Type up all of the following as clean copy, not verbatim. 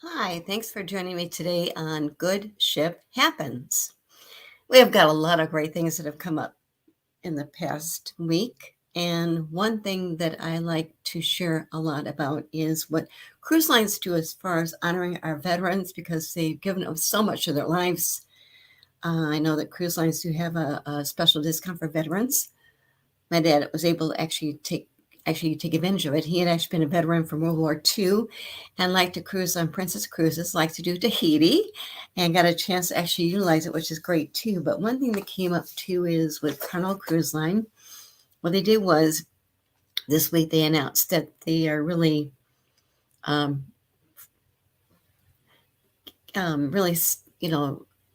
Hi, thanks for joining me today on Good Ship Happens. We have got a lot of great things that have come up in the past week. And one thing that I like to share a lot about is what cruise lines do as far as honoring our veterans because they've given up so much of their lives. I know that cruise lines do have a special discount for veterans. My dad was able to take advantage of it. He had actually been a veteran from World War II and liked to cruise on Princess Cruises, liked to do Tahiti, and got a chance to actually utilize it, which is great too. But one thing that came up too is with Carnival Cruise Line, what they did was this week they announced that they are really, um, really,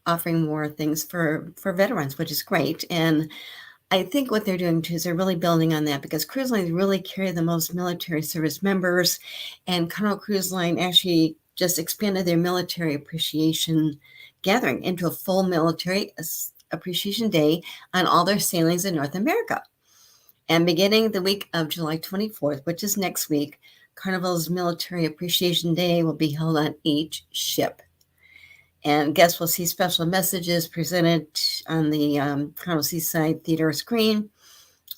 offering more things for veterans, which is great. And I think what they're doing too is they're really building on that because cruise lines really carry the most military service members, and Carnival Cruise Line actually just expanded their military appreciation gathering into a full military appreciation day on all their sailings in North America. And beginning the week of July 24th, which is next week, Carnival's Military Appreciation Day will be held on each ship. And guests will see special messages presented on the Carnival Seaside Theater screen.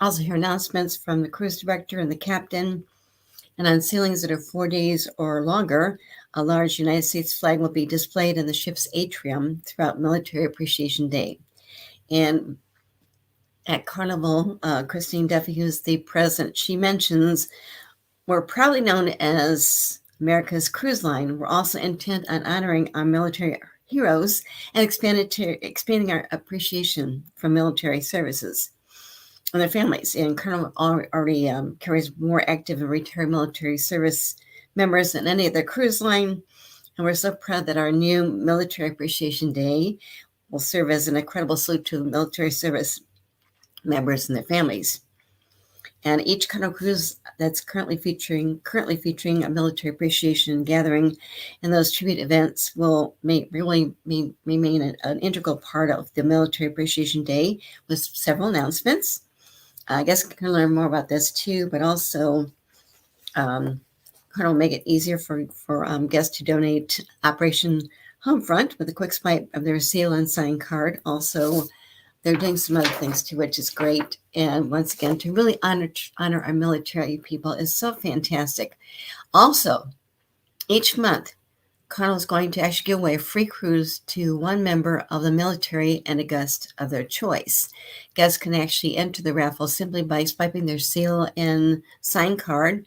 Also hear announcements from the cruise director and the captain. And on sailings that are 4 days or longer, a large United States flag will be displayed in the ship's atrium throughout Military Appreciation Day. And at Carnival, Christine Duffy, who's the president, she mentions, we're proudly known as America's Cruise Line. We're also intent on honoring our military heroes and expanding our appreciation for military services and their families. And Carnival already carries more active and retired military service members than any other cruise line. And we're so proud that our new Military Appreciation Day will serve as an incredible salute to military service members and their families. And each Carnival cruise that's currently featuring a military appreciation gathering, and those tribute events will remain an integral part of the Military Appreciation Day with several announcements. I guess you can learn more about this too, but also Carnival will make it easier for guests to donate Operation Homefront with a quick swipe of their seal and sign card. Also, they're doing some other things too, which is great. And once again, to really honor our military people is so fantastic. Also, each month, Carnival is going to actually give away a free cruise to one member of the military and a guest of their choice. Guests can actually enter the raffle simply by swiping their seal and sign card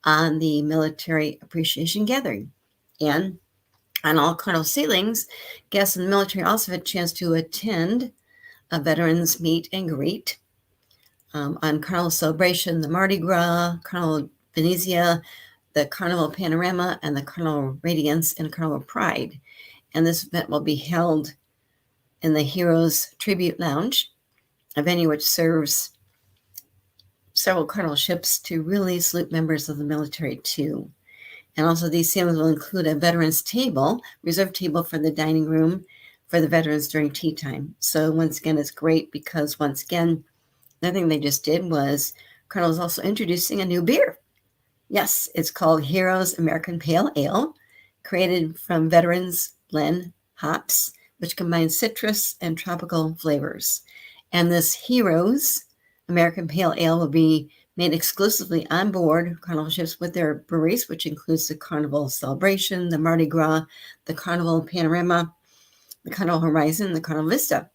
on the Military Appreciation Gathering. And on all Carnival sailings, guests in the military also have a chance to attend a veterans meet and greet on Carnival Celebration, the Mardi Gras, Carnival Venezia, the Carnival Panorama, and the Carnival Radiance and Carnival Pride. And this event will be held in the Heroes Tribute Lounge, a venue which serves several Carnival ships to really salute members of the military too. And also these sailings will include a veterans table, reserved table for the dining room for the veterans during tea time. So once again, it's great because once again, another thing they just did was Carnival is also introducing a new beer. Yes, it's called Heroes American Pale Ale, created from veterans blend hops, which combines citrus and tropical flavors. And this Heroes American Pale Ale will be made exclusively on board Carnival ships with their breweries, which includes the Carnival Celebration, the Mardi Gras, the Carnival Panorama, the Carnival Horizon, the Carnival Vista.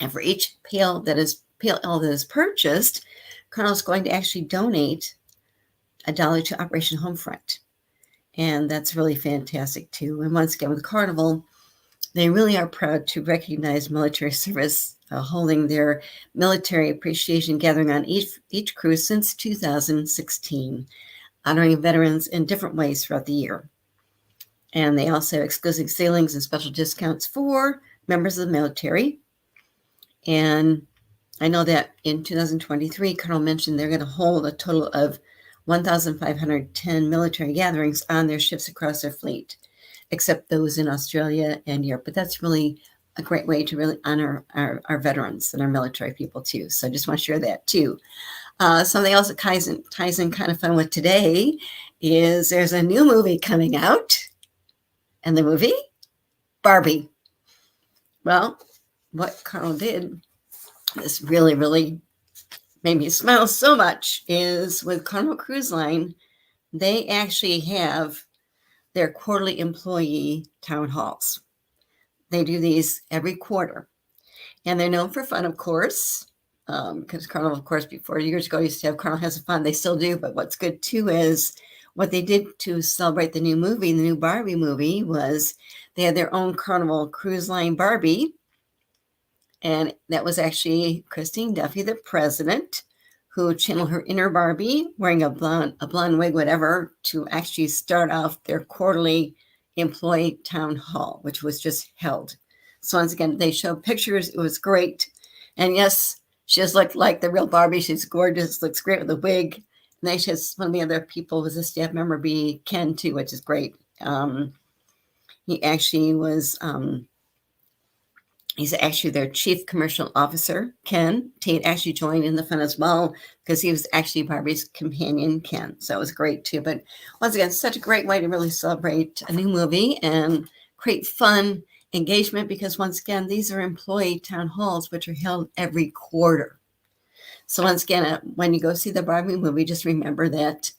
And for each pale ale that is purchased, Carnival is going to actually donate $1 to Operation Homefront. And that's really fantastic too. And once again, with Carnival, they really are proud to recognize military service, holding their military appreciation gathering on each cruise since 2016, honoring veterans in different ways throughout the year. And they also have exclusive sailings and special discounts for members of the military. And I know that in 2023, Carnival mentioned they're going to hold a total of 1,510 military gatherings on their ships across their fleet, except those in Australia and Europe. But that's really a great way to really honor our veterans and our military people too. So I just want to share that too. Something else that ties in kind of fun with today is there's a new movie coming out. And the movie? Barbie. Well, what Carl did, this really, really made me smile so much, is with Carnival Cruise Line, they actually have their quarterly employee town halls. They do these every quarter. And they're known for fun, of course, because Carnival, of course, before years ago, used to have Carnival Has Fun. They still do. But what's good, too, is what they did to celebrate the new movie, the new Barbie movie, was they had their own Carnival Cruise Line Barbie. And that was actually Christine Duffy, the president, who channeled her inner Barbie, wearing a blonde wig, whatever, to actually start off their quarterly employee town hall, which was just held. So once again, they showed pictures. It was great. And yes, she just looked like the real Barbie. She's gorgeous, looks great with the wig. And then she has one of the other people was a staff member, be Ken, too, which is great. He actually was... he's actually their chief commercial officer, Ken. Tate actually joined in the fun as well because he was actually Barbie's companion, Ken. So it was great too. But once again, such a great way to really celebrate a new movie and create fun engagement because once again, these are employee town halls, which are held every quarter. So once again, when you go see the Barbie movie, just remember that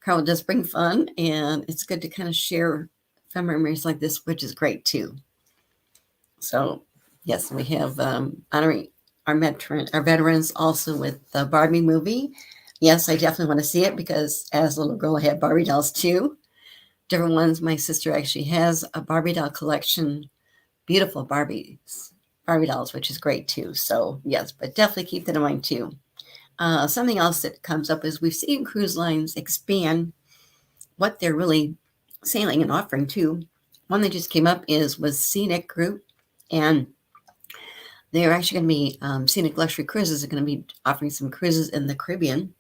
Carl does bring fun and it's good to kind of share fun memories like this, which is great too. So yes, we have honoring our veterans also with the Barbie movie. Yes, I definitely want to see it because as a little girl, I had Barbie dolls too. Different ones. My sister actually has a Barbie doll collection. Beautiful Barbie dolls, which is great too. So yes, but definitely keep that in mind too. Something else that comes up is we've seen cruise lines expand what they're really sailing and offering too. One that just came up was Scenic Group, and they're actually going to be Scenic Luxury Cruises are going to be offering some cruises in the Caribbean.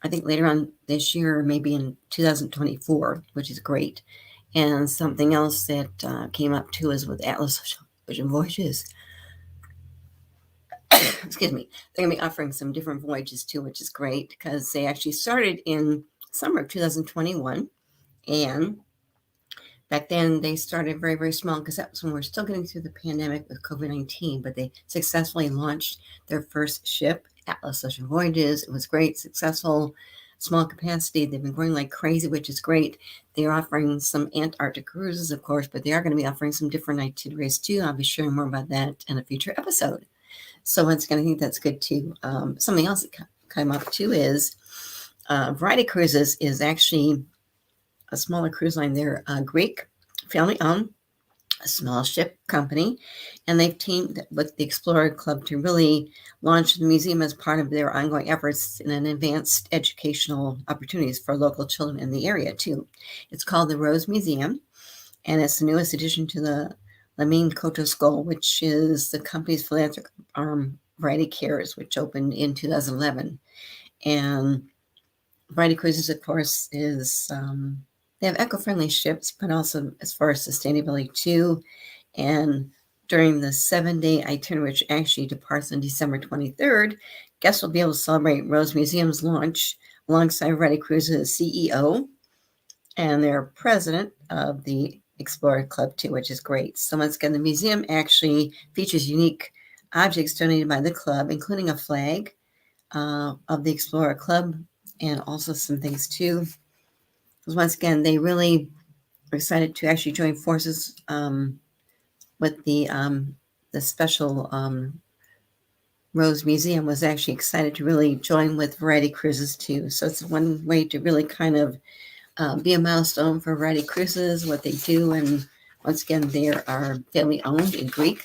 I think later on this year, maybe in 2024, which is great. And something else that came up too is with Atlas Ocean Voyages. Excuse me. They're going to be offering some different voyages too, which is great because they actually started in summer of 2021. And back then they started very, very small because that was when we were still getting through the pandemic with COVID-19, but they successfully launched their first ship, Atlas Ocean Voyages. It was great, successful, small capacity. They've been growing like crazy, which is great. They're offering some Antarctic cruises, of course, but they are going to be offering some different itineraries too. I'll be sharing more about that in a future episode. So once again, I think that's good too. Something else that came up too is Variety Cruises is actually a smaller cruise line. They're Greek, family-owned, a small ship company, and they've teamed with the Explorer Club to really launch the museum as part of their ongoing efforts in an advanced educational opportunities for local children in the area too. It's called the Rose Museum, and it's the newest addition to the Lamine Koto School, which is the company's philanthropic arm, Variety Cares, which opened in 2011. And Variety Cruises, of course, is they have eco-friendly ships, but also as far as sustainability too. And during the 7-day itinerary, which actually departs on December 23rd, guests will be able to celebrate Rose Museum's launch alongside Variety Cruises' CEO and their president of the Explorer Club too, which is great. So once again, the museum actually features unique objects donated by the club, including a flag of the Explorer Club and also some things too. Because once again, they really are excited to actually join forces with the special Rose Museum was actually excited to really join with Variety Cruises too. So it's one way to really kind of be a milestone for Variety Cruises, what they do. And once again, they are family owned in Greek.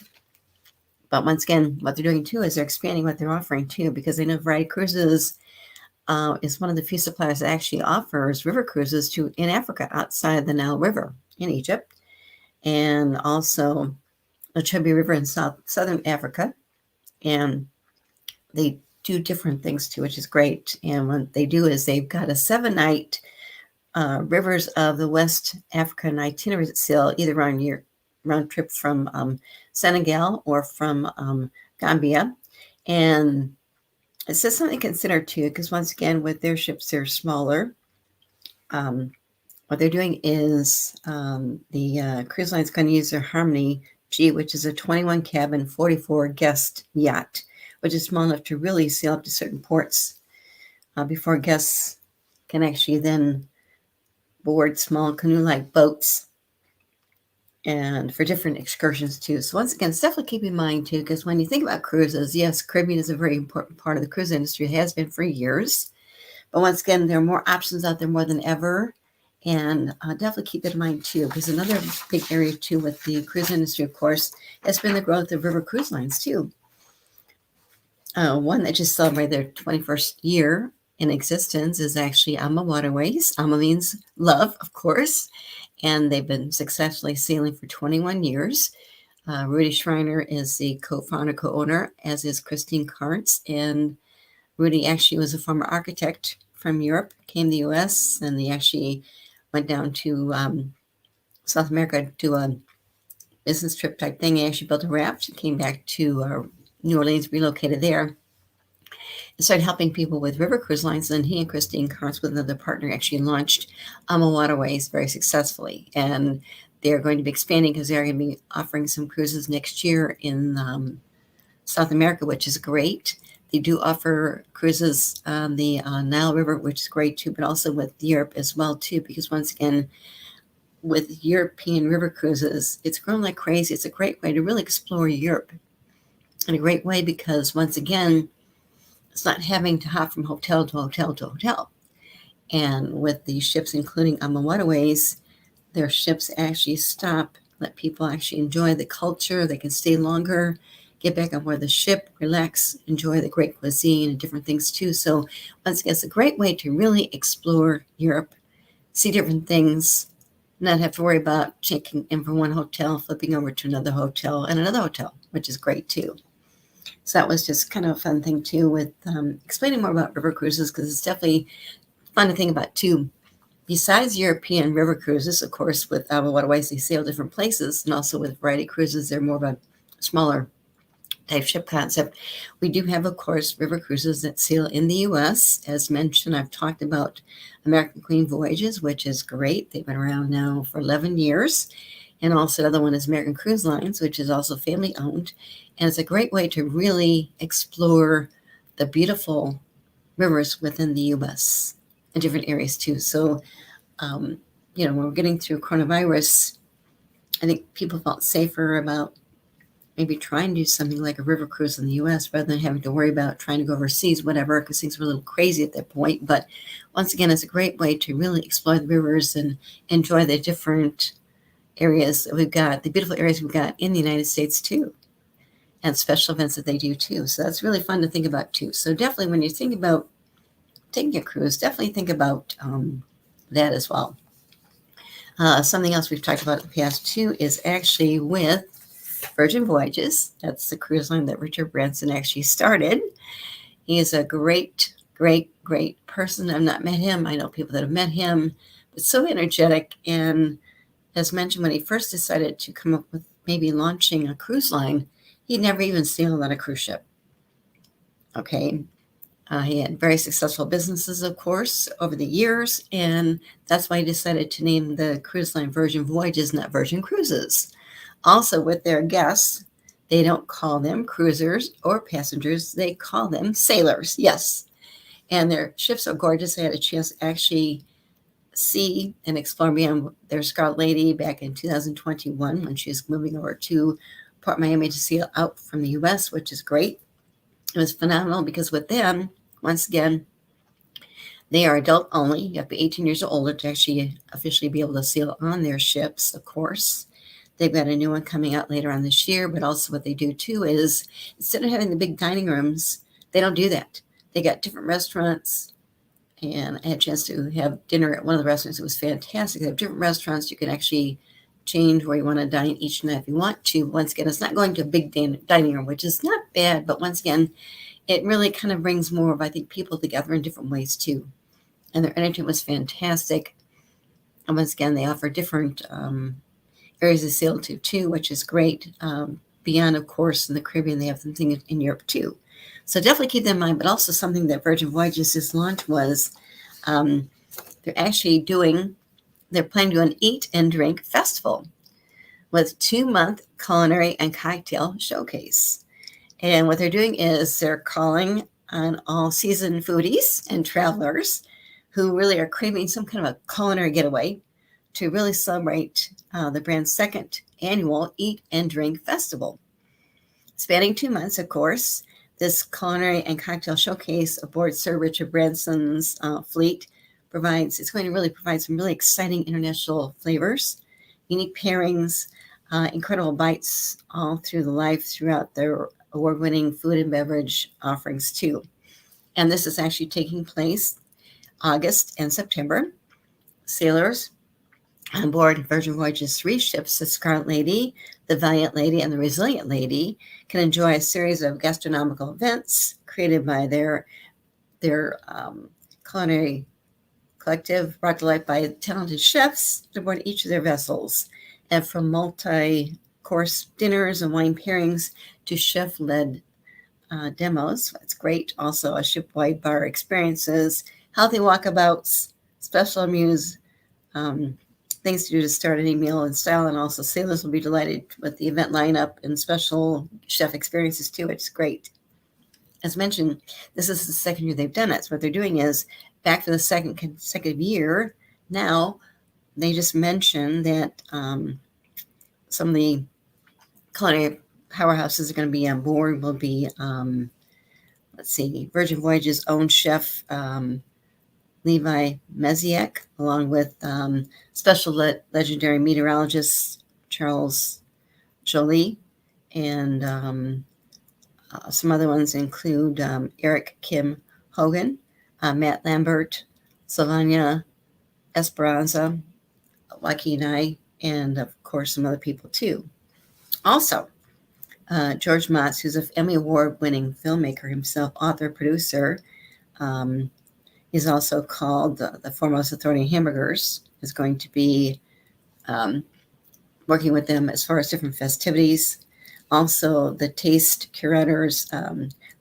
But once again, what they're doing too is they're expanding what they're offering too, because they know Variety Cruises is one of the few suppliers that actually offers river cruises in Africa outside the Nile River in Egypt, and also the Chubby River in southern Africa. And they do different things too, which is great. And what they do is they've got a 7-night Rivers of the West African itinerary that sail either on your round trip from Senegal or from Gambia. And it's just something to consider too, because once again, with their ships, they're smaller. what they're doing is the cruise line is going to use their Harmony G, which is a 21 cabin, 44 guest yacht, which is small enough to really sail up to certain ports before guests can actually then board small canoe-like boats and for different excursions too. So once again, it's definitely keep in mind too, because when you think about cruises, yes, Caribbean is a very important part of the cruise industry. It has been for years. But once again, there are more options out there more than ever. And definitely keep it in mind too, because another big area too with the cruise industry, of course, has been the growth of river cruise lines too. One that just celebrated their 21st year in existence is actually AMA Waterways. AMA means love, of course, and they've been successfully sailing for 21 years. Rudy Schreiner is the co-founder, co-owner, as is Christine Karntz. And Rudy actually was a former architect from Europe, came to the U.S., and they actually went down to South America to a business trip type thing. He actually built a raft, came back to New Orleans, relocated there, and started helping people with river cruise lines. And he and Christine Karntz, with another partner, actually launched AMA Waterways very successfully. And they're going to be expanding because they're going to be offering some cruises next year in South America, which is great. They do offer cruises on the Nile River, which is great too, but also with Europe as well too, because once again, with European river cruises, it's grown like crazy. It's a great way to really explore Europe, and a great way because once again, it's not having to hop from hotel to hotel to hotel. And with the ships, including AMA Waterways, their ships actually stop, let people actually enjoy the culture. They can stay longer, get back on board the ship, relax, enjoy the great cuisine and different things too. So once again, it's a great way to really explore Europe, see different things, not have to worry about checking in from one hotel, flipping over to another hotel and another hotel, which is great too. So that was just kind of a fun thing too with explaining more about river cruises, because it's definitely fun to think about too. Besides European river cruises, of course, with AMA Waterways, they sail different places, and also with Variety Cruises, they're more of a smaller type ship concept. We do have, of course, river cruises that sail in the U.S. As mentioned, I've talked about American Queen Voyages, which is great. They've been around now for 11 years. And also the other one is American Cruise Lines, which is also family owned. And it's a great way to really explore the beautiful rivers within the U.S. and different areas too. So, when we're getting through coronavirus, I think people felt safer about maybe trying to do something like a river cruise in the U.S. rather than having to worry about trying to go overseas, whatever, because things were a little crazy at that point. But once again, it's a great way to really explore the rivers and enjoy the different areas that we've got, the beautiful areas we've got in the United States too, and special events that they do too. So that's really fun to think about too. So definitely when you think about taking a cruise, definitely think about that as well. Something else we've talked about in the past too is actually with Virgin Voyages. That's the cruise line that Richard Branson actually started. He is a great, great, great person. I've not met him. I know people that have met him, but so energetic. And as mentioned, when he first decided to come up with maybe launching a cruise line, he'd never even sailed on a cruise ship. Okay. He had very successful businesses, of course, over the years, and that's why he decided to name the cruise line Virgin Voyages, not Virgin Cruises. Also, with their guests, they don't call them cruisers or passengers. They call them sailors, yes. And their ships are gorgeous. I had a chance to actually see and explore beyond their Scarlet Lady back in 2021 when she was moving over to Port Miami to sail out from the U.S., which is great. It was phenomenal because with them, once again, they are adult only. You have to be 18 years or older to actually officially be able to sail on their ships, of course. They've got a new one coming out later on this year, but also what they do too is instead of having the big dining rooms, they don't do that. They got different restaurants, and I had a chance to have dinner at one of the restaurants. It was fantastic. They have different restaurants. You can actually change where you want to dine each night if you want to. Once again, it's not going to a big dining room, which is not bad, but once again, it really kind of brings more of, I think, people together in different ways too. And their entertainment was fantastic. And once again, they offer different areas to sail to too, which is great. Beyond, of course, in the Caribbean, they have something in Europe too. So definitely keep that in mind. But also something that Virgin Voyages just launched was they're actually doing they're planning to do an eat and drink festival with 2-month culinary and cocktail showcase. And what they're doing is they're calling on all seasoned foodies and travelers who really are craving some kind of a culinary getaway to really celebrate the brand's second annual Eat and Drink Festival. Spanning 2 months, of course, this culinary and cocktail showcase aboard Sir Richard Branson's fleet it's going to really provide some really exciting international flavors, unique pairings, incredible bites all through the life throughout their award-winning food and beverage offerings too. And this is actually taking place August and September. Sailors on board Virgin Voyages 3 ships, the Scarlet Lady, the Valiant Lady, and the Resilient Lady, can enjoy a series of gastronomical events created by their culinary collective, brought to life by talented chefs aboard each of their vessels, and from multi-course dinners and wine pairings to chef-led demos. It's great. Also, a ship-wide bar experiences, healthy walkabouts, special amuse, things to do to start any meal in style, and also sailors will be delighted with the event lineup and special chef experiences too. It's great. As mentioned, this is the second year they've done it. So what they're doing is, back for the second consecutive year, now they just mentioned that some of the culinary powerhouses are going to be on board. Will be, Virgin Voyages' own chef, Levi Meziek, along with special legendary meteorologist Charles Joly, and some other ones include Eric Kim Hogan, Matt Lambert, Sylvania Esperanza, Joaquin I, and of course some other people too. Also, George Motz, who's an Emmy Award-winning filmmaker himself, author, producer, he's also called the foremost authority in hamburgers, is going to be working with them as far as different festivities. Also, the taste curators,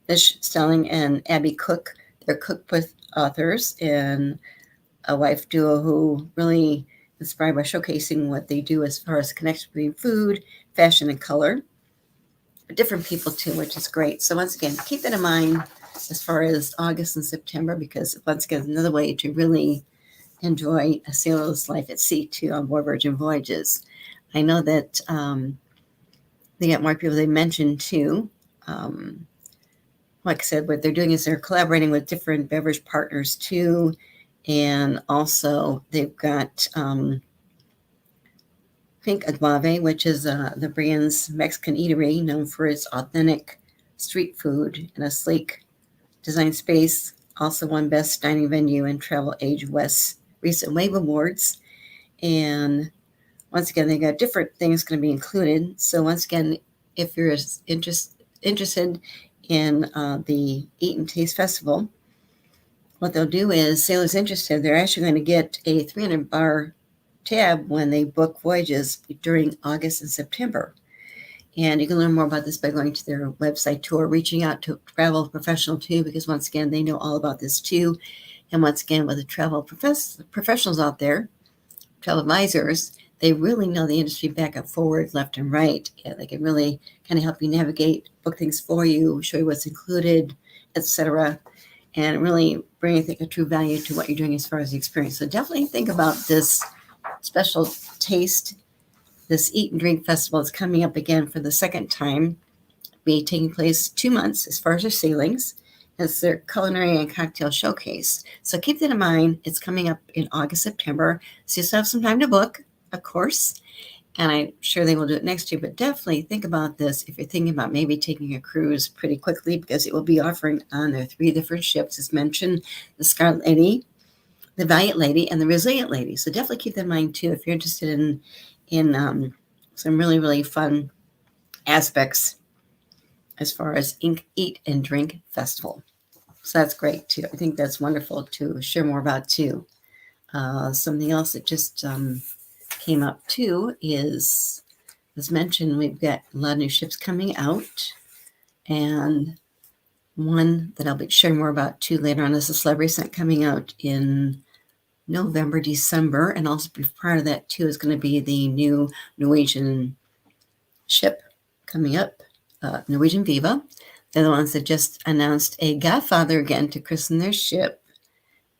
Lish Stelling and Abby Cook, they're cookbook authors and a wife duo who really inspired by showcasing what they do as far as the connection between food, fashion, and color. Different people too, which is great. So once again, keep that in mind as far as August and September, because once again, another way to really enjoy a sailor's life at sea too on board Virgin Voyages. I know that they got more people they mentioned too. Like I said, what they're doing is they're collaborating with different beverage partners too. And also they've got Pink Agave, which is the brand's Mexican eatery known for its authentic street food in a sleek design space. Also won Best Dining Venue in Travel Age West's recent Wave Awards. And once again, they got different things going to be included. So once again, if you're interested in the Eat and Taste Festival, what they'll do is, sailors interested, they're actually going to get a 300 bar tab when they book voyages during August and September. And you can learn more about this by going to their website too, or reaching out to a travel professional too, because once again, they know all about this too. And once again, with the travel professionals out there, travel advisors, they really know the industry back and forward, left and right. Yeah, they can really kind of help you navigate, book things for you, show you what's included, etc., and really bring, I think, a true value to what you're doing as far as the experience. So definitely think about this special taste. This Eat and Drink Festival is coming up again for the second time, be taking place 2 months as far as their sailings. It's their culinary and cocktail showcase. So keep that in mind. It's coming up in August, September. So you still have some time to book, of course. And I'm sure they will do it next year. But definitely think about this if you're thinking about maybe taking a cruise pretty quickly, because it will be offering on their 3 different ships, as mentioned, the Scarlet Lady, the Valiant Lady, and the Resilient Lady. So definitely keep that in mind too if you're interested in some really, really fun aspects as far as Eat and Drink Festival. So that's great too. I think that's wonderful to share more about too. Something else that just came up too is, as mentioned, we've got a lot of new ships coming out, and one that I'll be sharing more about too later on is the Celebrity Scent coming out in November, December, and also part of that too is going to be the new Norwegian ship coming up, Norwegian Viva. They're the ones that just announced a godfather again to christen their ship,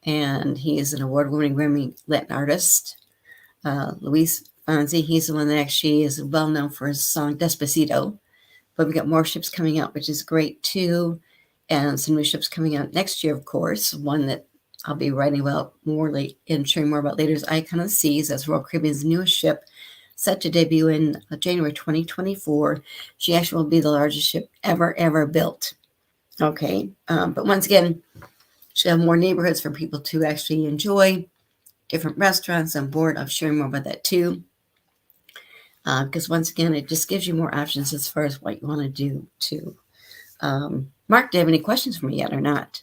and he is an award-winning Grammy Latin artist, Luis Fonsi. He's the one that actually is well known for his song Despacito. But we've got more ships coming out, which is great too, and some new ships coming out next year, of course. One that I'll be writing about more and sharing more about later is Icon of the Seas. That's Royal Caribbean's newest ship, set to debut in January 2024. She actually will be the largest ship ever built. Okay, but once again, she'll have more neighborhoods for people to actually enjoy, different restaurants on board. I'll share more about that too. Because once again, it just gives you more options as far as what you want to do too. Mark, do you have any questions for me yet or not?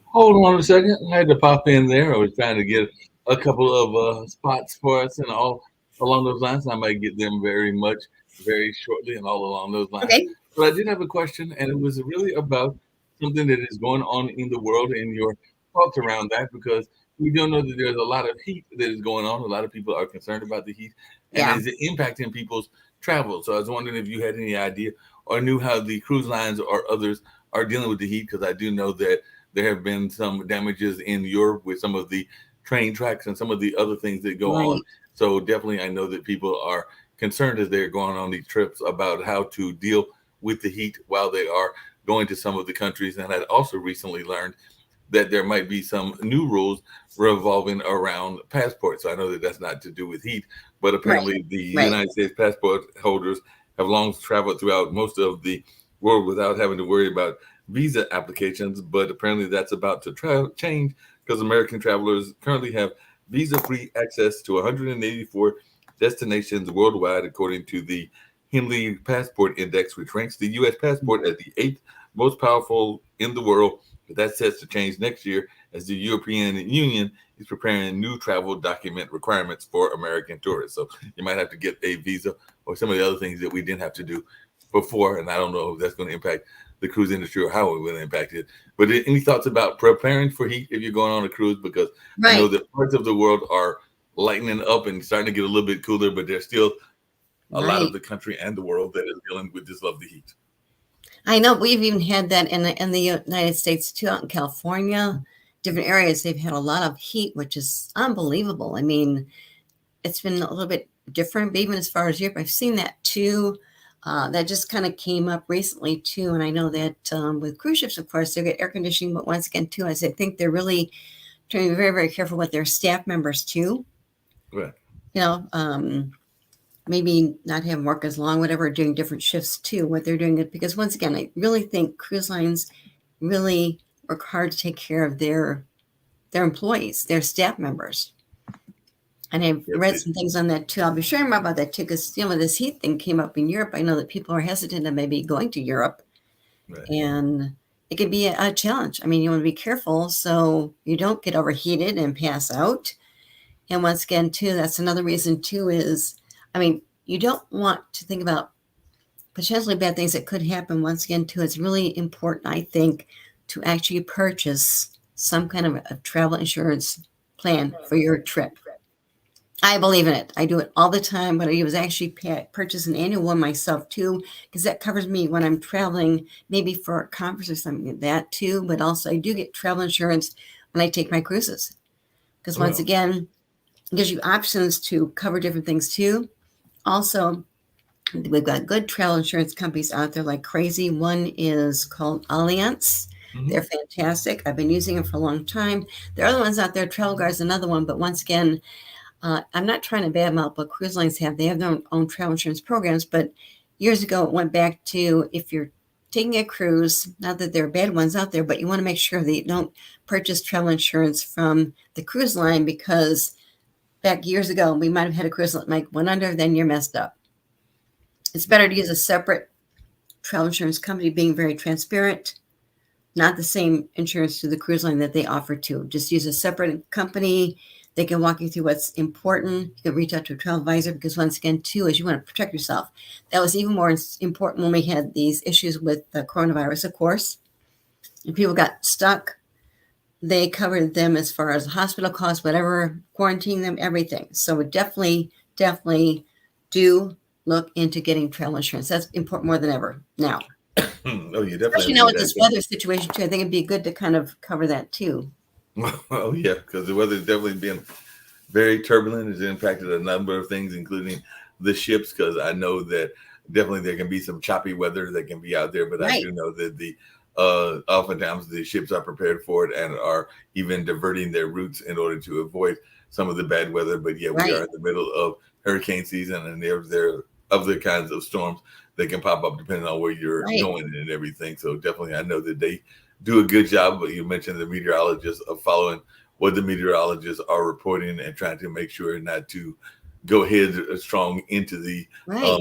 Hold on a second. I had to pop in there. I was trying to get a couple of spots for us and all along those lines. I might get them very shortly and all along those lines. Okay. But I did have a question, and it was really about something that is going on in the world and your thoughts around that, because we do know that there's a lot of heat that is going on. A lot of people are concerned about the heat, and Yeah. is it impacting people's travel? So I was wondering if you had any idea or knew how the cruise lines or others are dealing with the heat, because I do know that there have been some damages in Europe with some of the train tracks and some of the other things that go on. Right. So definitely, I know that people are concerned as they're going on these trips about how to deal with the heat while they are going to some of the countries. And I also recently learned that there might be some new rules revolving around passports. So I know that that's not to do with heat, but Right. apparently the Right. United States passport holders have long traveled throughout most of the world without having to worry about visa applications. But apparently that's about to change, because American travelers currently have visa-free access to 184 destinations worldwide, according to the Henley Passport Index, which ranks the U.S. passport as the eighth most powerful in the world. But that's set to change next year, as the European Union is preparing new travel document requirements for American tourists. So you might have to get a visa or some of the other things that we didn't have to do before. And I don't know if that's going to impact the cruise industry or how it will impact it. But any thoughts about preparing for heat if you're going on a cruise? Because I know Right. that parts of the world are lightening up and starting to get a little bit cooler, but there's still a lot of Right. the country and the world that is dealing with this lovely heat. I know we've even had that in the United States too, out in California, different areas. They've had a lot of heat, which is unbelievable. I mean, it's been a little bit different, but even as far as Europe, I've seen that too. That just kind of came up recently too, and I know that with cruise ships, of course, they get air conditioning, but once again, too, as I think they're really trying to be very careful with their staff members too. Right. You know, maybe not have them work as long, whatever, doing different shifts too. What they're doing it because once again, I really think cruise lines really work hard to take care of their employees, their staff members. And I've Yes, read they, some things on that too. I'll be sharing more about that too, because this heat thing came up in Europe. I know that people are hesitant to maybe going to Europe, right. and it can be a challenge. I mean, you want to be careful so you don't get overheated and pass out. And once again, too, that's another reason too is, I mean, you don't want to think about potentially bad things that could happen. Once again, too, it's really important, I think, to actually purchase some kind of a travel insurance plan for your trip. I believe in it. I do it all the time, but I was actually purchase an annual one myself too, because that covers me when I'm traveling, maybe for a conference or something like that too. But also, I do get travel insurance when I take my cruises, because once Well, again, it gives you options to cover different things too. Also, we've got good travel insurance companies out there like crazy. One is called Allianz. mhm. They're fantastic. I've been using them for a long time. There are other ones out there. Travel Guard's another one, but once again, I'm not trying to badmouth what cruise lines have. They have their own travel insurance programs, but years ago it went back to if you're taking a cruise, not that there are bad ones out there, but you want to make sure that you don't purchase travel insurance from the cruise line, because back years ago we might have had a cruise that might went under, then you're messed up. It's better to use a separate travel insurance company, being very transparent, not the same insurance to the cruise line that they offer to. Just use a separate company. They can walk you through what's important. You can reach out to a travel advisor, because once again, too, is you want to protect yourself. That was even more important when we had these issues with the coronavirus, of course, and people got stuck they covered them as far as hospital costs, whatever, quarantining them, everything. So definitely, definitely do look into getting travel insurance. That's important more than ever now. Oh, you definitely Especially have now to with do this that. weather situation too. I think it'd be good to kind of cover that too. Oh yeah, because the weather's definitely been very turbulent. It's impacted a number of things, including the ships. Because I know that definitely there can be some choppy weather that can be out there, but I Right. do know that the oftentimes the ships are prepared for it and are even diverting their routes in order to avoid some of the bad weather. But yeah, we Right. are in the middle of hurricane season, and there other kinds of storms that can pop up depending on where you're Right. going and everything. So definitely, I know that they do a good job. But you mentioned the meteorologists of following what the meteorologists are reporting and trying to make sure not to go headstrong into the Right.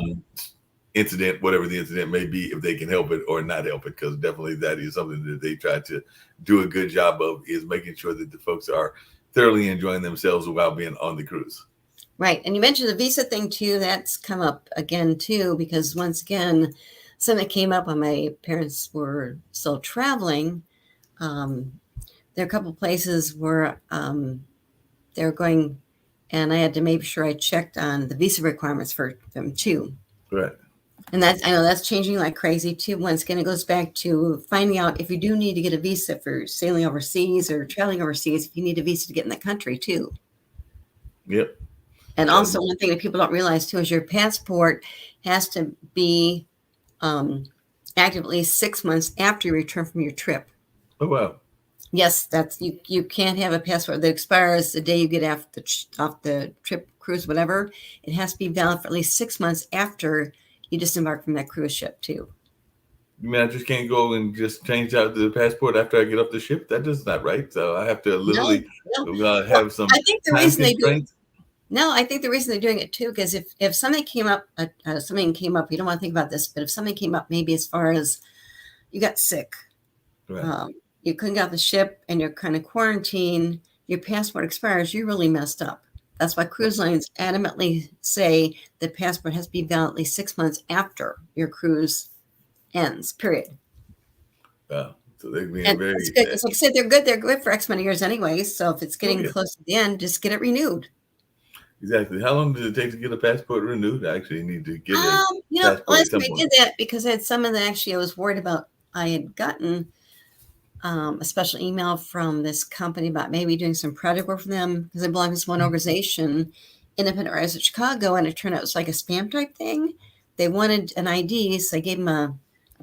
incident, whatever the incident may be, if they can help it or not help it, because definitely that is something that they try to do a good job of, is making sure that the folks are thoroughly enjoying themselves while being on the cruise. Right. And you mentioned the visa thing too. That's come up again too, because once again, something came up when my parents were still traveling. There are a couple places where they were going, and I had to make sure I checked on the visa requirements for them too. Right. And I know that's changing like crazy too. Once again, it goes back to finding out if you do need to get a visa for sailing overseas or traveling overseas, if you need a visa to get in the country too. Yep. And also, one thing that people don't realize too is your passport has to be active at least 6 months after you return from your trip. Oh wow. Yes, that's you can't have a passport that expires the day you get off the trip, cruise, whatever. It has to be valid for at least 6 months after you disembark from that cruise ship too. You mean I just can't go and just change out the passport after I get off the ship? That is not right. So I have to literally have some I think the time reason they do it, constraints. no, I think the reason they're doing it too, because if something came up, you don't want to think about this, but if something came up, maybe as far as you got sick, Right. you couldn't get off the ship and you're kind of quarantined, your passport expires, you're really messed up. That's why cruise lines adamantly say the passport has to be valid at least 6 months after your cruise ends, period. So they're being And very it's good. It's like I said, they're good for X amount of years anyway. So if it's getting yeah. close to the end, just get it renewed. Exactly. How long does it take to get a passport renewed? I actually need to get a passport at Last some time I point. did that because I had someone that actually I was worried about. I had gotten a special email from this company about maybe doing some project work for them because I belong to this one organization, Independent Rise of Chicago, and it turned out it was like a spam type thing. They wanted an ID, so I gave them a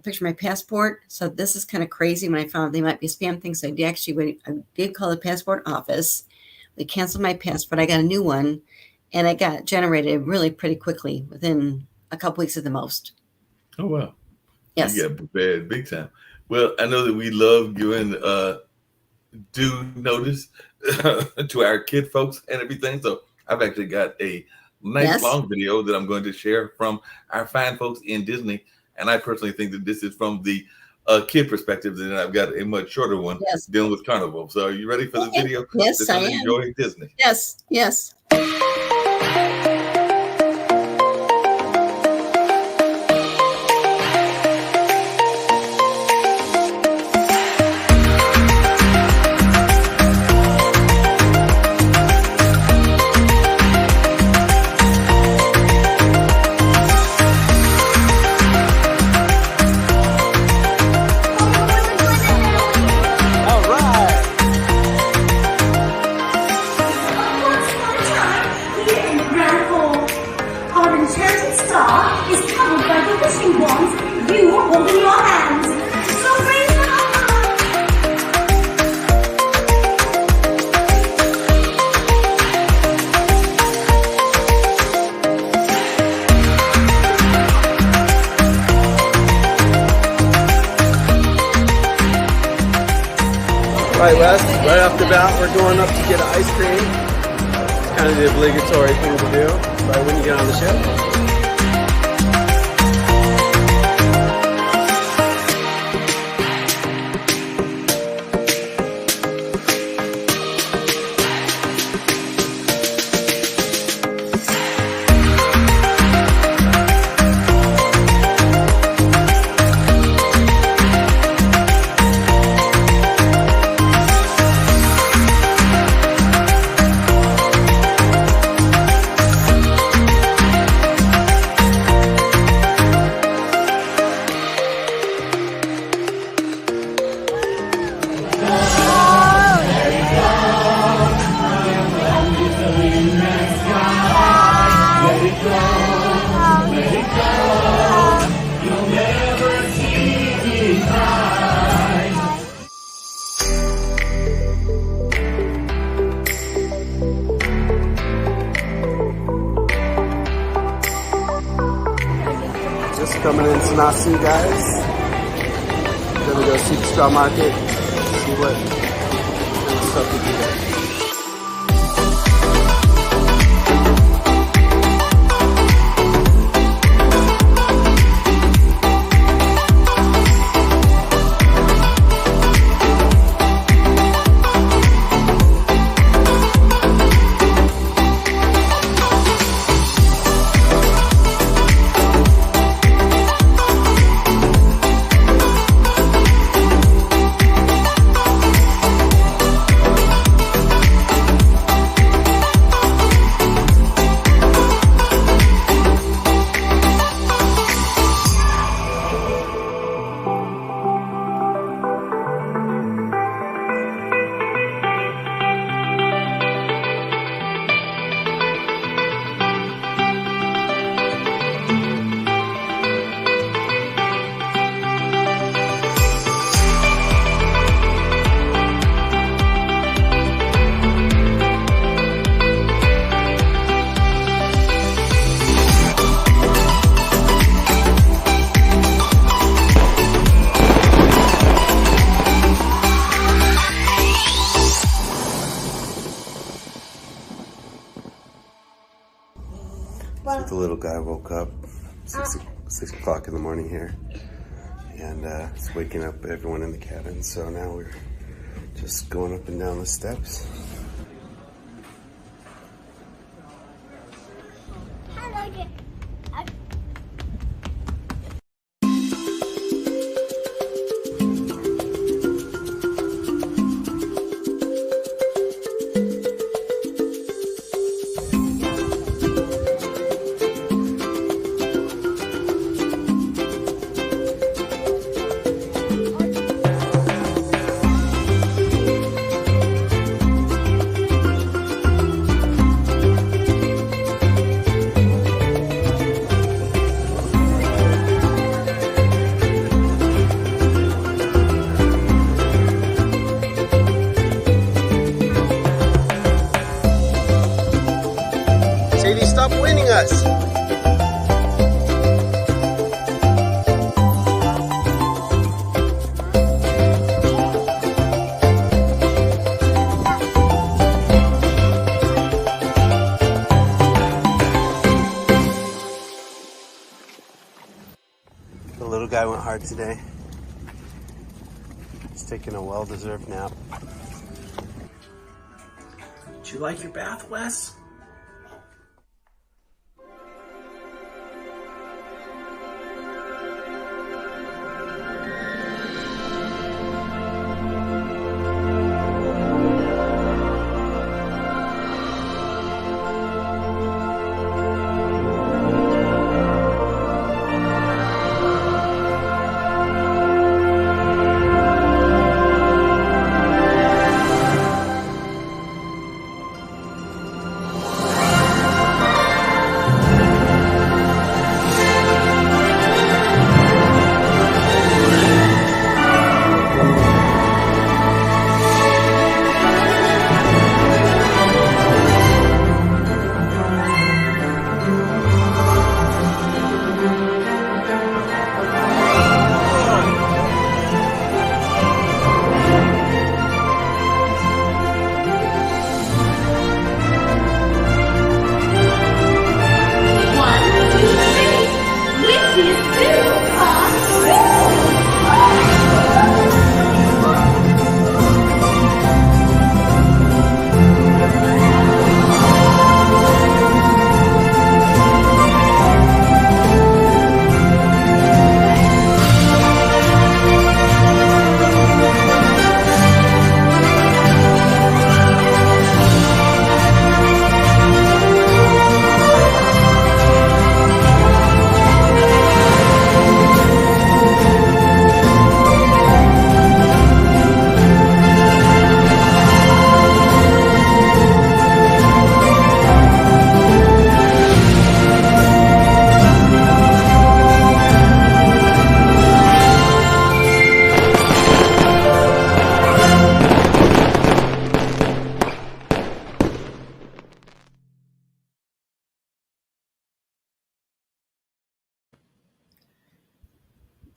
picture of my passport. So this is kind of crazy when I found they might be spam things. So I did call the passport office. They canceled my passport. I got a new one, and it got generated really pretty quickly within a couple weeks at the most. Oh wow. Yes. You got prepared big time. Well, I know that we love giving due notice to our kid folks and everything. So I've actually got a nice long video that I'm going to share from our fine folks in Disney. And I personally think that this is from the kid perspective, and I've got a much shorter one dealing with Carnival. So are you ready for the video? Yes, I am. Enjoy Disney. Yes, yes. Right, Wes, right off the bat, we're going up to get ice cream. It's kind of the obligatory thing to do right when you get on the ship. Sanasu, guys. Gonna go see the straw market, see what kind of stuff we can get. So the little guy woke up 6 o'clock in the morning here, and it's waking up everyone in the cabin. So now we're just going up and down the steps. Sadie, stop winning us! The little guy went hard today. He's taking a well-deserved nap. Did you like your bath, Wes?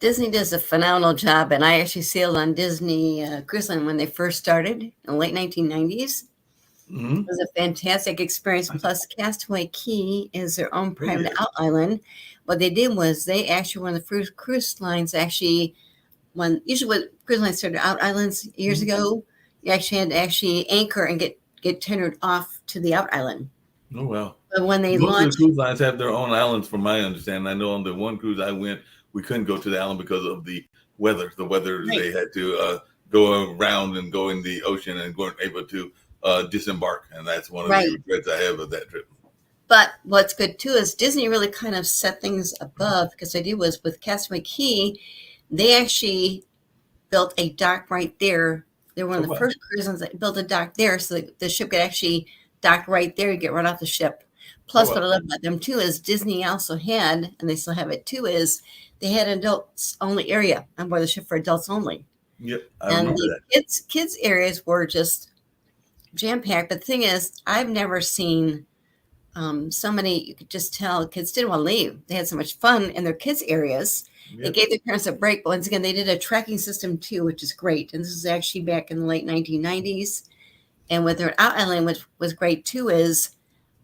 Disney does a phenomenal job, and I actually sailed on Disney Cruise Line when they first started in the late 1990s. Mm-hmm. It was a fantastic experience. Plus, Castaway Key is their own private yes. out island. What they did was they actually, one of the first cruise lines actually, usually what cruise lines started out islands years ago, you actually had to actually anchor and get tendered off to the out island. Oh, wow. But when they Most of launched, the cruise lines have their own islands, from my understanding. I know on the one cruise I went, we couldn't go to the island because of the weather. The weather, Right. they had to go around and go in the ocean and weren't able to disembark. And that's one of Right. the regrets I have of that trip. but what's good too is Disney really kind of set things above, because they did was with Castaway Key, they actually built a dock right there. They were one of Oh, the wow. first cruise lines that built a dock there, so that the ship could actually dock right there. You get right off the ship. Plus, Oh, what I wow. love about them too is Disney also had, and they still have it too, is they had an adults only area on board the ship for adults only. Yep, I And remember the that. kids areas were just jam packed. But the thing is, I've never seen so many. You could just tell kids didn't want to leave. They had so much fun in their kids areas. They Yep. gave their parents a break. But once again, they did a tracking system too, which is great. And this is actually back in the late 1990s. And with their out island, which was great too, is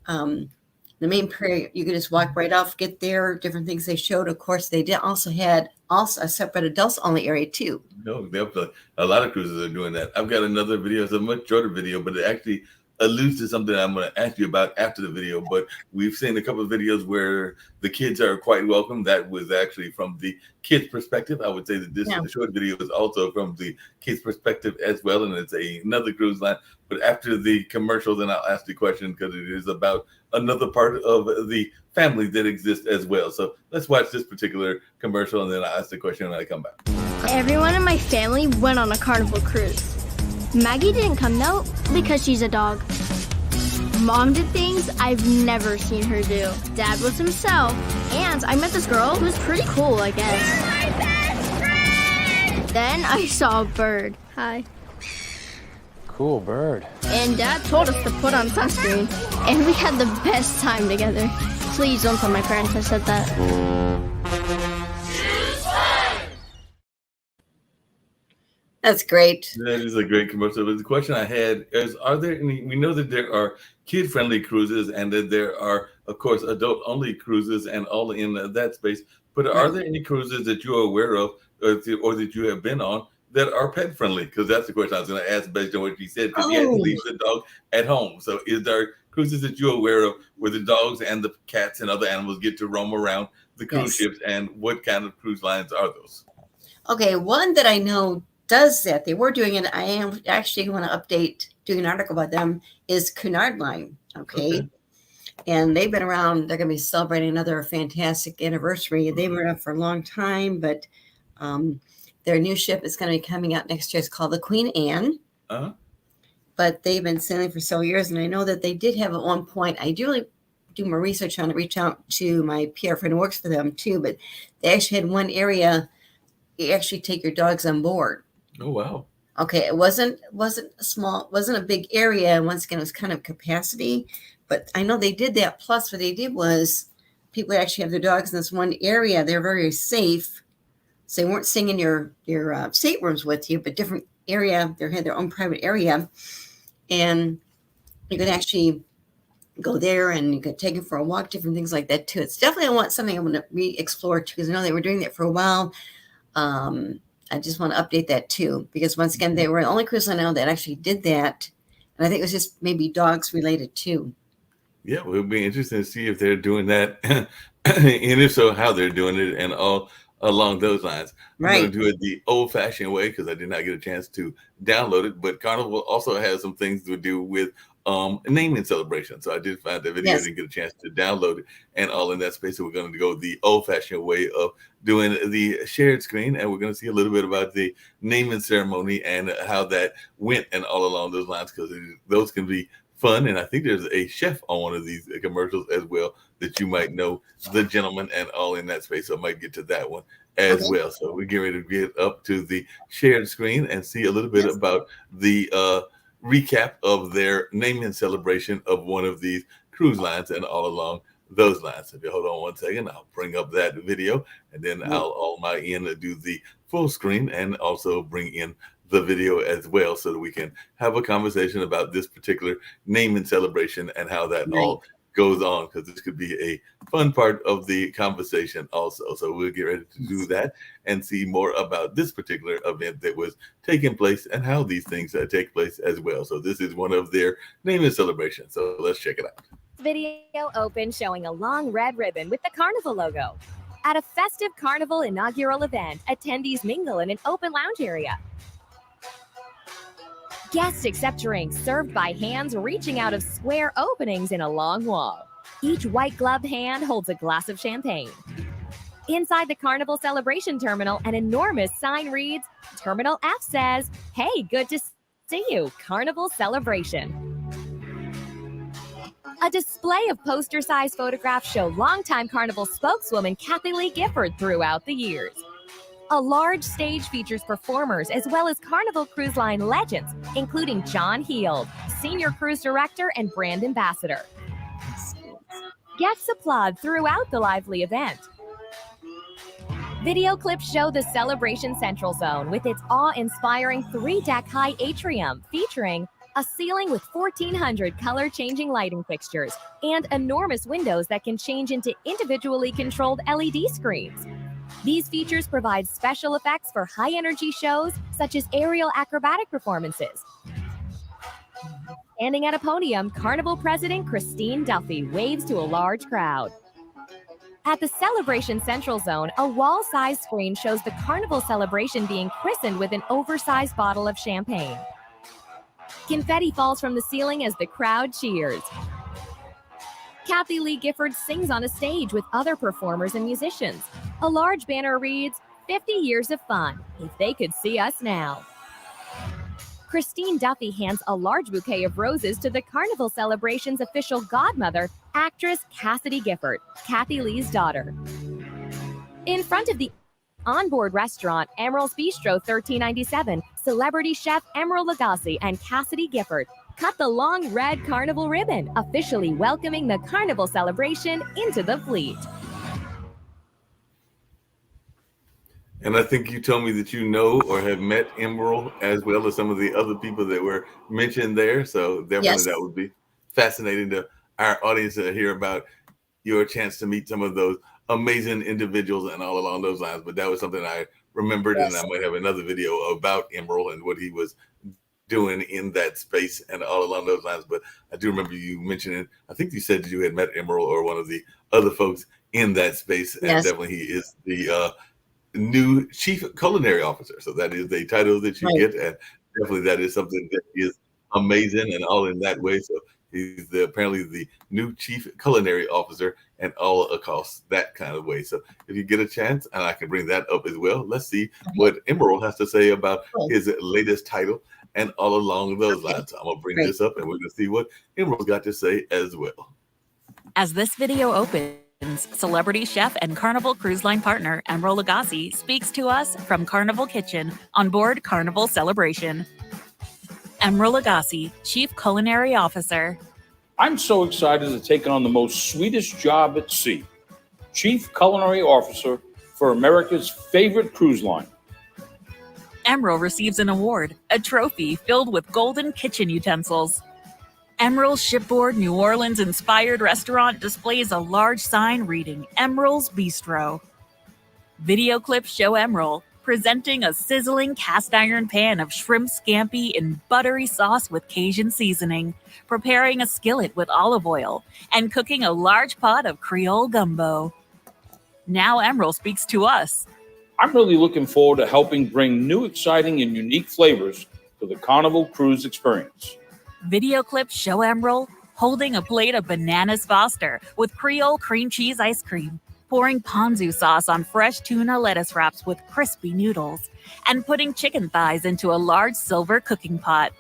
the main period, you could just walk right off, get there, different things they showed. Of course, they did also had also a separate adults only area too. No, definitely. A lot of cruises are doing that. I've got another video. It's a much shorter video, but it actually alludes to something I'm going to ask you about after the video. But we've seen a couple of videos where the kids are quite welcome. That was actually from the kids' perspective. I would say that this Yeah. the short video is also from the kids' perspective as well, and it's another cruise line. But after the commercial, then I'll ask the question, because it is about another part of the family that exists as well. So let's watch this particular commercial, and then I'll ask the question when I come back. Everyone in my family went on a Carnival cruise. Maggie didn't come though because she's a dog. Mom did things I've never seen her do. Dad was himself, and I met this girl who was pretty cool, I guess. You're my best friend! Then I saw a bird. Hi. Cool bird. And Dad told us to put on sunscreen, and we had the best time together. Please don't tell my parents I said that. That's great. That is a great commercial. But the question I had is, are there any, we know that there are kid-friendly cruises and that there are, of course, adult-only cruises and all in that space. But are there any cruises that you're aware of or that you have been on that are pet-friendly? Because that's the question I was going to ask based on what you said, because you had to leave the dog at home. So is there cruises that you're aware of where the dogs and the cats and other animals get to roam around the cruise ships? And what kind of cruise lines are those? Okay, one that I know does that. They were doing it. I am actually want to update, doing an article about them, is Cunard Line. Okay. And they've been around. They're going to be celebrating another fantastic anniversary. They've been around for a long time, but their new ship is going to be coming out next year. It's called the Queen Anne. But they've been sailing for several years. And I know that they did have at one point, I do really do more research on it, reach out to my PR friend who works for them too, but they actually had one area you actually take your dogs on board. Oh, wow. Okay, it wasn't a small, wasn't a big area. And once again, it was kind of capacity. But I know they did that. Plus, what they did was people would actually have their dogs in this one area. They're very safe. So they weren't staying in your staterooms with you, but different area. They had their own private area. And you could actually go there and you could take it for a walk, different things like that too. It's definitely something I want to re-explore too, because I know they were doing that for a while. I just want to update that too, because once again, they were the only cruise line now that actually did that. And I think it was just maybe dogs related too. Yeah, well, it'll be interesting to see if they're doing that, and if so, how they're doing it, and all along those lines. Right. I'm going to do it the old-fashioned way because I did not get a chance to download it. But Carnival also has some things to do with naming celebration. So I did find the video, didn't get a chance to download it, and all in that space. So we're going to go the old-fashioned way of doing the shared screen, and we're going to see a little bit about the naming ceremony and how that went, and all along those lines, because those can be fun. And I think there's a chef on one of these commercials as well that you might know the gentleman, and all in that space. So I might get to that one as well. So we're getting ready to get up to the shared screen and see a little bit about the recap of their naming celebration of one of these cruise lines and all along those lines. If you hold on one second, I'll bring up that video, and then I'll on my end do the full screen and also bring in the video as well, so that we can have a conversation about this particular naming celebration and how that all goes on, because this could be a fun part of the conversation also. So we'll get ready to do that and see more about this particular event that was taking place and how these things take place as well. So this is one of their naming celebrations. So let's check it out. Video open showing a long red ribbon with the carnival logo. At a festive carnival inaugural event, attendees mingle in an open lounge area. Guests accept drinks served by hands reaching out of square openings in a long wall. Each white-gloved hand holds a glass of champagne. Inside the Carnival Celebration Terminal, an enormous sign reads, Terminal F says, "Hey, good to see you, Carnival Celebration." A display of poster-sized photographs show longtime Carnival spokeswoman Kathy Lee Gifford throughout the years. A large stage features performers as well as Carnival Cruise Line legends, including John Heald, Senior Cruise Director and Brand Ambassador. Guests applaud throughout the lively event. Video clips show the Celebration Central Zone with its awe-inspiring 3-deck high atrium featuring a ceiling with 1,400 color-changing lighting fixtures and enormous windows that can change into individually controlled LED screens. These features provide special effects for high-energy shows such as aerial acrobatic performances. Standing at a podium, Carnival President Christine Duffy waves to a large crowd. At the Celebration Central Zone, a wall-sized screen shows the Carnival celebration being christened with an oversized bottle of champagne. Confetti falls from the ceiling as the crowd cheers. Kathy Lee Gifford sings on a stage with other performers and musicians. A large banner reads, 50 years of fun, if they could see us now. Christine Duffy hands a large bouquet of roses to the Carnival Celebration's official godmother, actress Cassidy Gifford, Kathy Lee's daughter. In front of the onboard restaurant, Emerald's Bistro 1397, celebrity chef Emerald Lagasse and Cassidy Gifford cut the long red carnival ribbon, officially welcoming the Carnival celebration into the fleet. And I think you told me that you know or have met Emerald as well as some of the other people that were mentioned there. So definitely that would be fascinating to our audience to hear about your chance to meet some of those amazing individuals and all along those lines. But that was something I remembered, and I might have another video about Emerald and what he was doing in that space and all along those lines. But I do remember you mentioning, I think you said that you had met Emerald or one of the other folks in that space. And definitely he is the new chief culinary officer. So that is the title that you get. And definitely that is something that is amazing and all in that way. So he's apparently the new chief culinary officer and all across that kind of way. So if you get a chance, and I can bring that up as well, let's see what Emerald has to say about his latest title and all along those lines. I'm going to bring this up and we're going to see what Emerald's got to say as well. As this video opens, celebrity chef and Carnival Cruise Line partner Emerald Lagasse speaks to us from Carnival Kitchen on board Carnival Celebration. Emerald Lagasse, Chief Culinary Officer. I'm so excited to take on the most sweetest job at sea, Chief Culinary Officer for America's favorite cruise line. Emerald receives an award, a trophy filled with golden kitchen utensils. Emerald's shipboard New Orleans-inspired restaurant displays a large sign reading Emerald's Bistro. Video clips show Emerald presenting a sizzling cast iron pan of shrimp scampi in buttery sauce with Cajun seasoning, preparing a skillet with olive oil, and cooking a large pot of Creole gumbo. Now Emerald speaks to us. I'm really looking forward to helping bring new, exciting, and unique flavors to the Carnival cruise experience. Video clips show Emerald holding a plate of Bananas Foster with Creole cream cheese ice cream, pouring ponzu sauce on fresh tuna lettuce wraps with crispy noodles, and putting chicken thighs into a large silver cooking pot.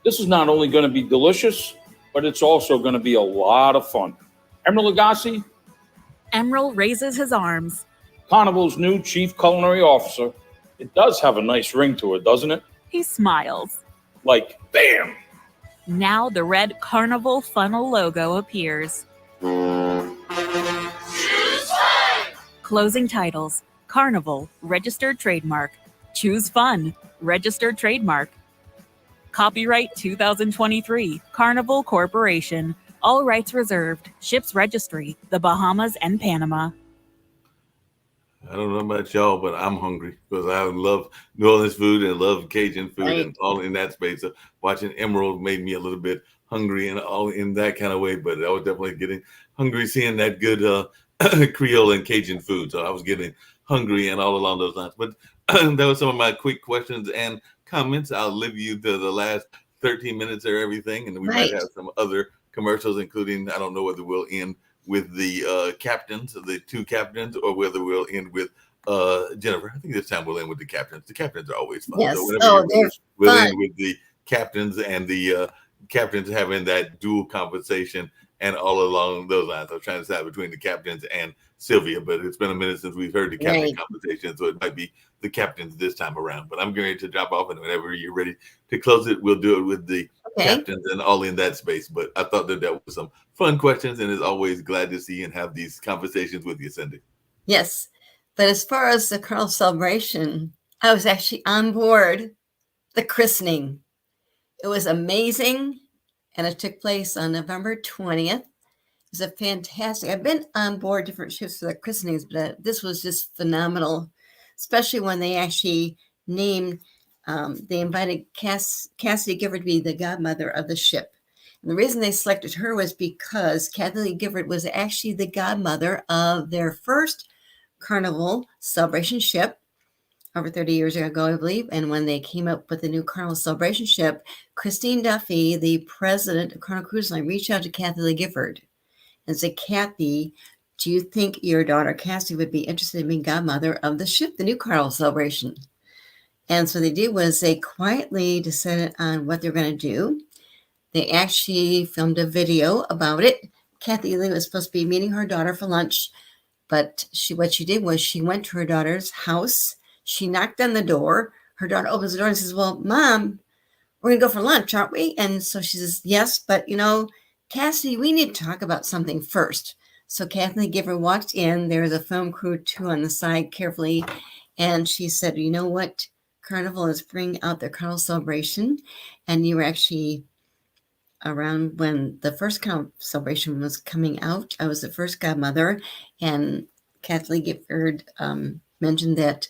This is not only going to be delicious, but it's also going to be a lot of fun. Emerald Lagasse, Emerald raises his arms. Carnival's new Chief Culinary Officer. It does have a nice ring to it, doesn't it? He smiles. Like, bam! Now the red Carnival funnel logo appears. Closing titles. Carnival, registered trademark. Choose fun, registered trademark. Copyright 2023, Carnival Corporation. All rights reserved. Ships registry, the Bahamas and Panama. I don't know about y'all, but I'm hungry because I love New Orleans food and love Cajun food Right. and all in that space. So watching Emerald made me a little bit hungry and all in that kind of way. But I was definitely getting hungry seeing that good Creole and Cajun food. So I was getting hungry and all along those lines. But that was some of my quick questions and comments. I'll leave you to the last 13 minutes or everything, and we might Right. have some other commercials, including I don't know whether we'll end with the captains, the two captains, or whether we'll end with Jennifer. I think this time we'll end with the captains. The captains are always fun. Yes. whenever Oh, you're ready, they're we'll fun. end with the captains and the captains having that dual conversation and all along those lines. I was trying to decide between the captains and Sylvia, but it's been a minute since we've heard the captain Right. conversation, so it might be the captains this time around. But I'm going to drop off, and whenever you're ready to close it, we'll do it with the Okay. captains and all in that space. But I thought that was some fun questions, and as always, glad to see and have these conversations with you, Cindy. Yes. But as far as the Carnival celebration, I was actually on board the christening. It was amazing, and it took place on November 20th. It was a fantastic. I've been on board different ships for the christenings, but this was just phenomenal, especially when they actually named, they invited Cassidy Gifford to be the godmother of the ship. And the reason they selected her was because Cassidy Gifford was actually the godmother of their first Carnival celebration ship over 30 years ago, I believe. And when they came up with the new Carnival celebration ship, Christine Duffy, the president of Carnival Cruise Line, reached out to Kathy Lee Gifford and said, Kathy, do you think your daughter Cassie would be interested in being godmother of the ship, the new Carnival celebration? And so they did was they quietly decided on what they're going to do. They actually filmed a video about it. Kathy Lee was supposed to be meeting her daughter for lunch, but what she did was she went to her daughter's house. She knocked on the door. Her daughter opens the door and says, well, Mom, we're going to go for lunch, aren't we? And so she says, yes, but Cassidy, we need to talk about something first. So Kathleen Gifford walked in. There was a film crew too on the side carefully. And she said, you know what? Carnival is bringing out their Carnival celebration. And you were actually around when the first Carnival celebration was coming out. I was the first godmother. And Kathleen Gifford mentioned that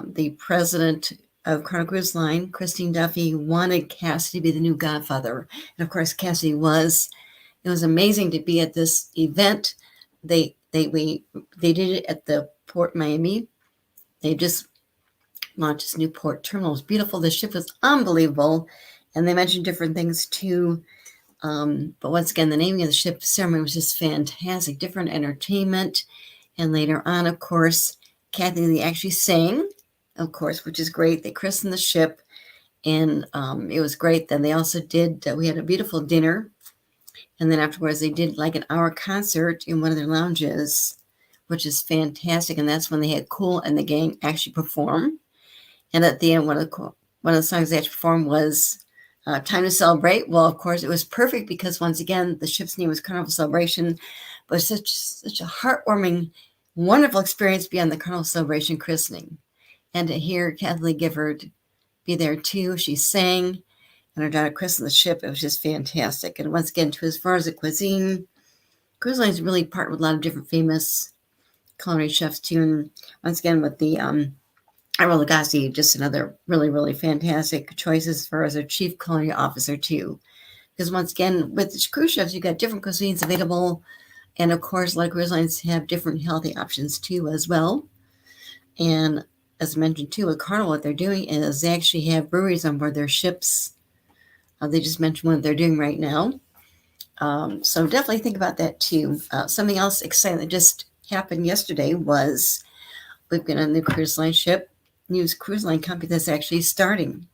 the president of Carnival Cruise Line, Christine Duffy, wanted Cassidy to be the new godfather. And of course, Cassidy was. It was amazing to be at this event. They did it at the Port Miami. They just launched this new port terminal. It was beautiful. The ship was unbelievable. And they mentioned different things too. But once again, the naming of the ship ceremony was just fantastic. Different entertainment. And later on, of course, Kathy Lee actually sang, of course, which is great. They christened the ship, and it was great. Then they also did, we had a beautiful dinner. And then afterwards, they did like an hour concert in one of their lounges, which is fantastic. And that's when they had Kool and the gang actually perform. And at the end, one of the songs they actually performed was Time to Celebrate. Well, of course, it was perfect because once again, the ship's name was Carnival Celebration, but such a heartwarming, wonderful experience to be on the Carnival Celebration christening. And to hear Kathleen Gifford be there too. She sang, and her daughter christened the ship. It was just fantastic. And once again, as far as the cuisine, Cruise Line's really partnered with a lot of different famous culinary chefs too. And once again, with the Admiral Lagasse, just another really, really fantastic choice as far as their chief culinary officer too. Because once again, with the cruise ships, you've got different cuisines available. And of course, a lot of cruise lines have different healthy options too as well. And as mentioned too, with Carnival, what they're doing is they actually have breweries on board their ships. They just mentioned what they're doing right now. So definitely think about that too. Something else exciting that just happened yesterday was we've got a new cruise line ship, new cruise line company that's actually starting,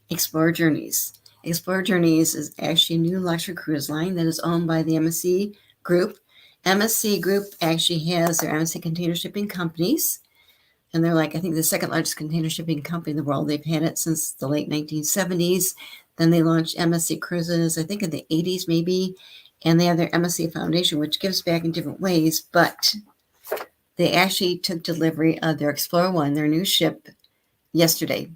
Explorer Journeys. Explorer Journeys is actually a new luxury cruise line that is owned by the MSC Group. MSC Group actually has their MSC container shipping companies. And they're like, I think, the second largest container shipping company in the world. They've had it since the late 1970s. Then they launched MSC Cruises, I think in the 80s maybe. And they have their MSC Foundation, which gives back in different ways. But They actually took delivery of their Explorer 1, their new ship, yesterday.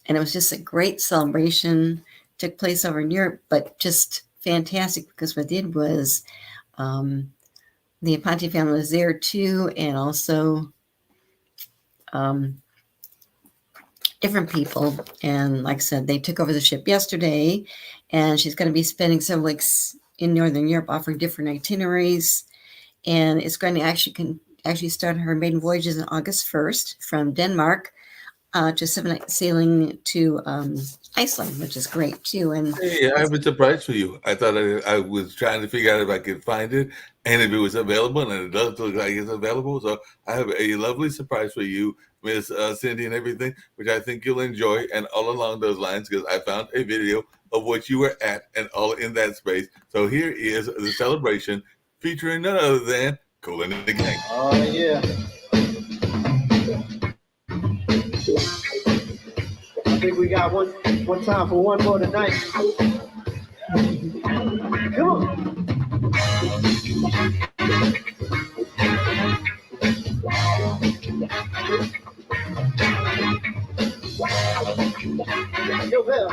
And it was just a great celebration. Took place over in Europe, but just fantastic because what they did was the Aponte family was there too, and also different people. And like I said, they took over the ship yesterday, and she's going to be spending several weeks in Northern Europe offering different itineraries. And it's going to actually start her maiden voyages on August 1st from Denmark to sailing to Iceland, which is great too. And Hey, I have a surprise for you. I thought I was trying to figure out if I could find it and if it was available, and it does look like it's available. So I have a lovely surprise for you, Miss Cindy, and everything, which I think you'll enjoy. And all along those lines, because I found a video of what you were at and all in that space. So here is the celebration featuring none other than Kool and the Gang. Oh, yeah. I think we got one time for one more tonight. Come on. Yo, Bill.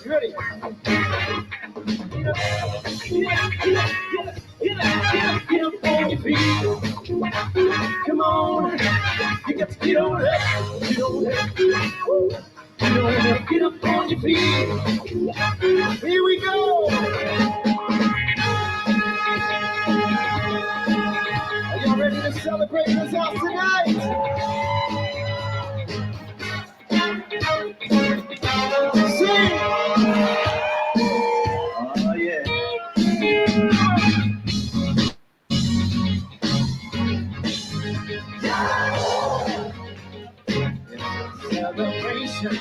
You ready? Get up on your feet. Come on. You got to get on up. Get on up. Get on up. Get up on your feet. Here we go. Are y'all ready to celebrate this house tonight? Sing! Oh, yeah. Celebration.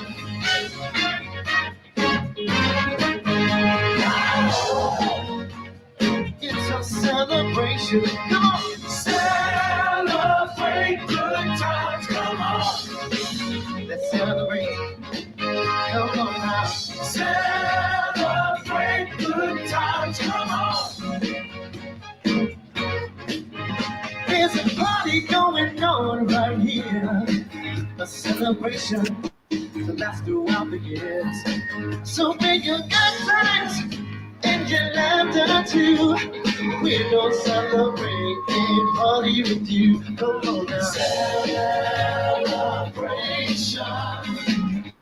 It's a celebration. Come on. Celebrate good times. Come on. Let's celebrate. Come on now. Celebrate good times. Come on. There's a party going on right here. A celebration to last throughout the years. So bring your good times and your laughter too. We're gonna celebrate and party with you. Come on now. Celebration.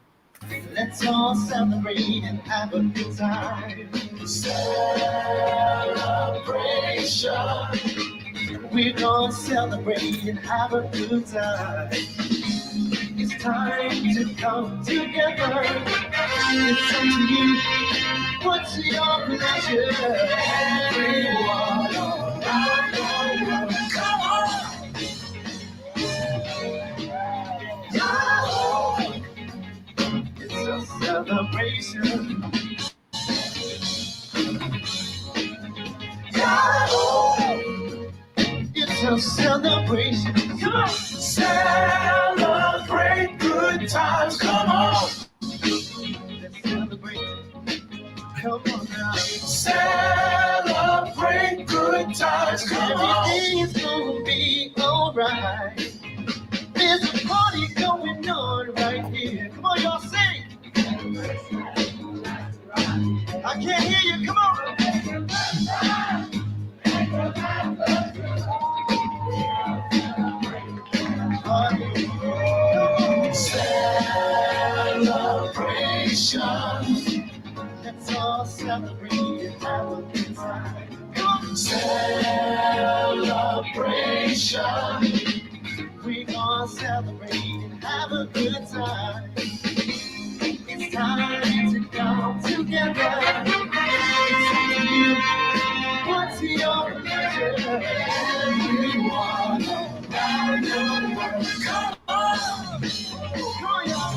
Let's all celebrate and have a good time. Celebration. We're gonna celebrate and have a good time. It's time to come together. It's up to you. What's your pleasure? Everyone around the world, come on. Yeah. It's a celebration. Yeah. It's a celebration. Come on. Celebrate good times. Come on. Let's celebrate. Come on now. Celebrate good times. Come on. Everything's gonna be alright. There's a party going on right here. Come on, y'all sing. I can't hear you. Come on. Celebration. Let's all celebrate and have a good time. Come on. Celebration. We're gonna celebrate and have a good time. It's time to come together. It's up to you. What's your pleasure? Everyone around the world, come on. Come on, y'all.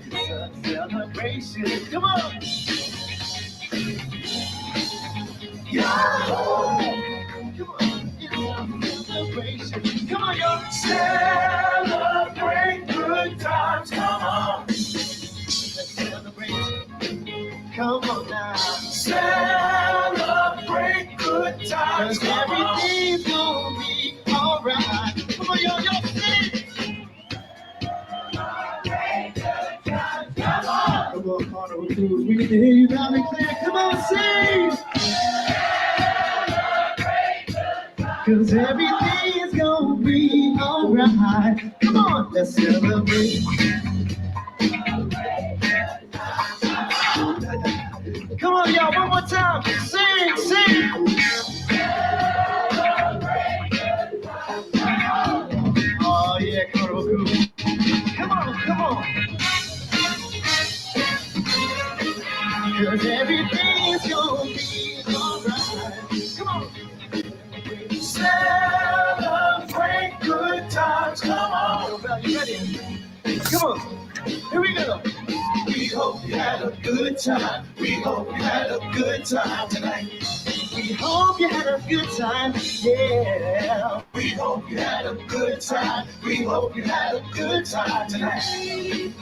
It's a celebration. Come on. Yeah. Come on. It's a celebration. Come on, y'all. Celebrate good times. Come on. Let's celebrate. Come on now. We can hear you loud and clear. Come on, sing! Cause everything is gonna be alright. Come on, let's celebrate. Come on, y'all, one more time. Sing, sing. Oh, yeah, Carnival Crew. Come on, come on. Cause everything's gonna be alright. Come on. Celebrate good times. Come on. You ready? Come on. Here we go. We hope you had a good time. We hope you had a good time tonight. We hope you had a good time. Yeah. We hope you had a good time. We hope you had a good time tonight.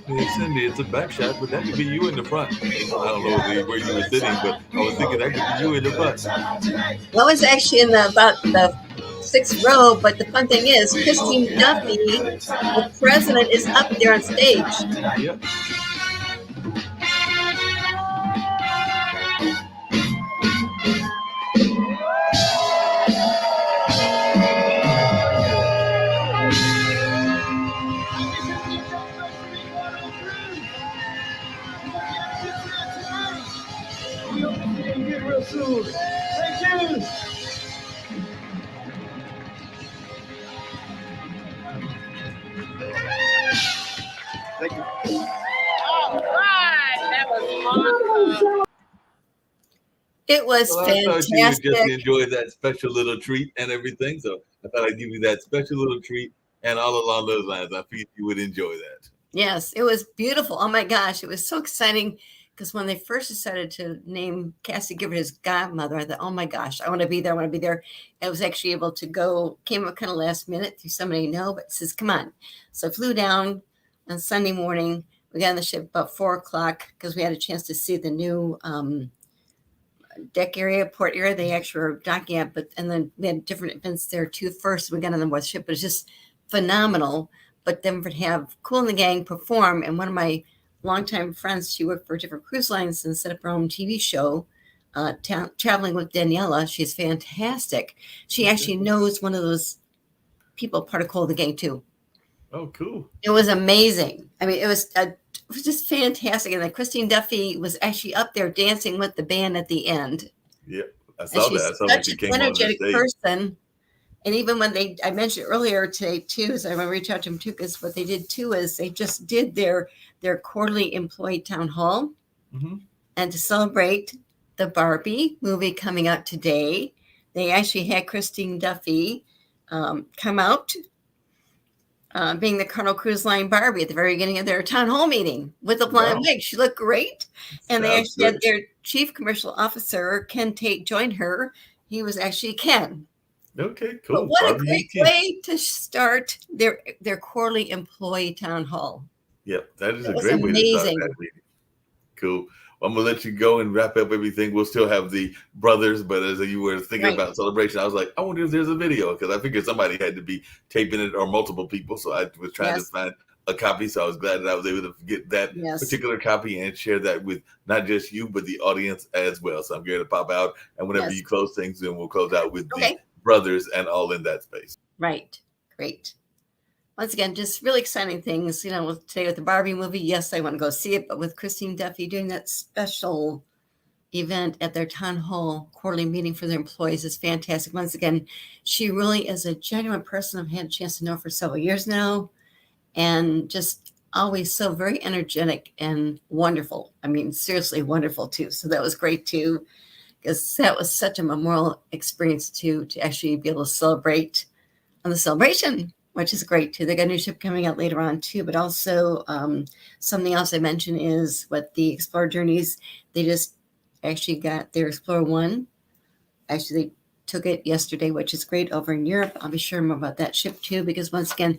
Hey, Cindy, it's a back shot, but that could be you in the front. I don't know where you were sitting, but I was thinking that could be you in the front. Well, I was actually in about the 6th row, but the fun thing is, Christine Duffy, the president, is up there on stage. Yep. Real soon. Thank you. Thank you. All right, that was awesome. It was Well, I thought you would just fantastic. enjoy that special little treat and everything. So I thought I'd give you that special little treat. And all along those lines, I figured you would enjoy that. Yes, it was beautiful. Oh my gosh, it was so exciting because when they first decided to name Cassie Gifford as godmother, I thought, oh my gosh, I want to be there. I want to be there. I was actually able to go, came up kind of last minute through somebody I know, but says, come on. So I flew down on Sunday morning. We got on the ship about 4:00 because we had a chance to see the new deck area, port area. They actually were docking at, and then we had different events there too. First, we got on the board ship, but it's just phenomenal. But then to have Kool and the Gang perform, and one of my longtime friends, she worked for different cruise lines and set up her own TV show, Traveling with Daniela. She's fantastic. She actually knows one of those people, part of Kool and the Gang too. Oh, cool. It was amazing. I mean, it was just fantastic. And then Christine Duffy was actually up there dancing with the band at the end. Yeah, I And saw she's that. I saw when such she an came on the energetic stage. person. And even when I mentioned earlier today too, so I want to reach out to them too, because what they did too is they just did their quarterly employee town hall. Mm-hmm. And to celebrate the Barbie movie coming out today, they actually had Christine Duffy come out being the Carnival Cruise Line Barbie at the very beginning of their town hall meeting with a blonde wig. She looked great. And they actually had their chief commercial officer, Ken Tate, join her. He was actually Ken. Okay, cool. But what Barbie a great Ken. way to start their quarterly employee town hall. Yep, that is It a was great way to start amazing. that meeting. Cool. Well, I'm gonna let you go and wrap up everything. We'll still have the brothers, but as you were thinking Right. about celebration, I was like, I wonder if there's a video because I figured somebody had to be taping it or multiple people. So I was trying Yes. to find a copy. So I was glad that I was able to get that Yes. particular copy and share that with not just you, but the audience as well. So I'm going to pop out, and whenever Yes. you close things, then we'll close out with Okay. the brothers and all in that space. Right. Great. Once again, just really exciting things. You know, today with the Barbie movie, yes, I want to go see it, but with Christine Duffy doing that special event at their town hall quarterly meeting for their employees is fantastic. Once again, she really is a genuine person. I've had a chance to know for several years now, and just always so very energetic and wonderful. I mean, seriously wonderful too. So that was great too, because that was such a memorial experience too, to actually be able to celebrate on the celebration, which is great too. They got a new ship coming out later on too, but also something else I mentioned is what the Explorer Journeys, they just actually got their Explorer One. Actually, they took it yesterday, which is great over in Europe. I'll be sharing more about that ship too, because once again,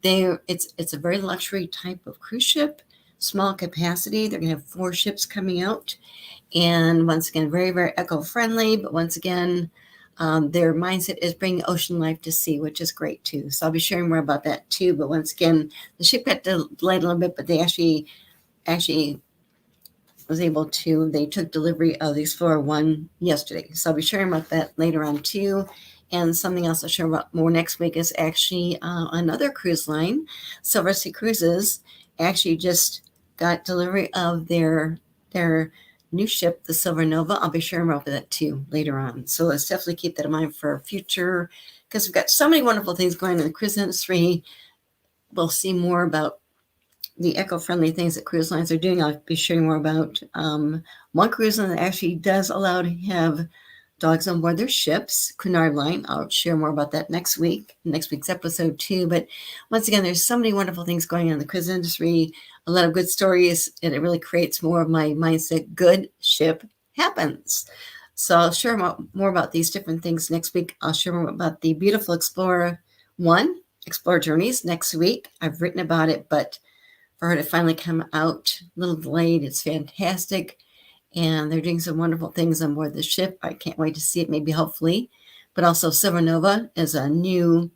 it's a very luxury type of cruise ship, small capacity. They're going to have 4 ships coming out, and once again, very, very eco-friendly. But once again, their mindset is bringing ocean life to sea, which is great too. So I'll be sharing more about that too. But once again, the ship got delayed a little bit, but they actually was able to, they took delivery of the Explorer 1 yesterday. So I'll be sharing about that later on too. And something else I'll share about more next week is actually another cruise line, Silversea Cruises, actually just got delivery of their new ship, the Silver Nova. I'll be sharing about that too later on. So let's definitely keep that in mind for future, because we've got so many wonderful things going on in the cruise industry. We'll see more about the eco-friendly things that cruise lines are doing. I'll be sharing more about one cruise line that actually does allow to have dogs on board their ships, Cunard Line. I'll share more about that next week's episode too. But once again, there's so many wonderful things going on in the cruise industry, a lot of good stories, and it really creates more of my mindset. Good ship happens. So I'll share more about these different things next week. I'll share more about the beautiful Explorer 1, Explorer Journeys next week. I've written about it, but for her to finally come out, a little delayed, it's fantastic. And they're doing some wonderful things on board the ship. I can't wait to see it, maybe hopefully. But also Silver Nova is a new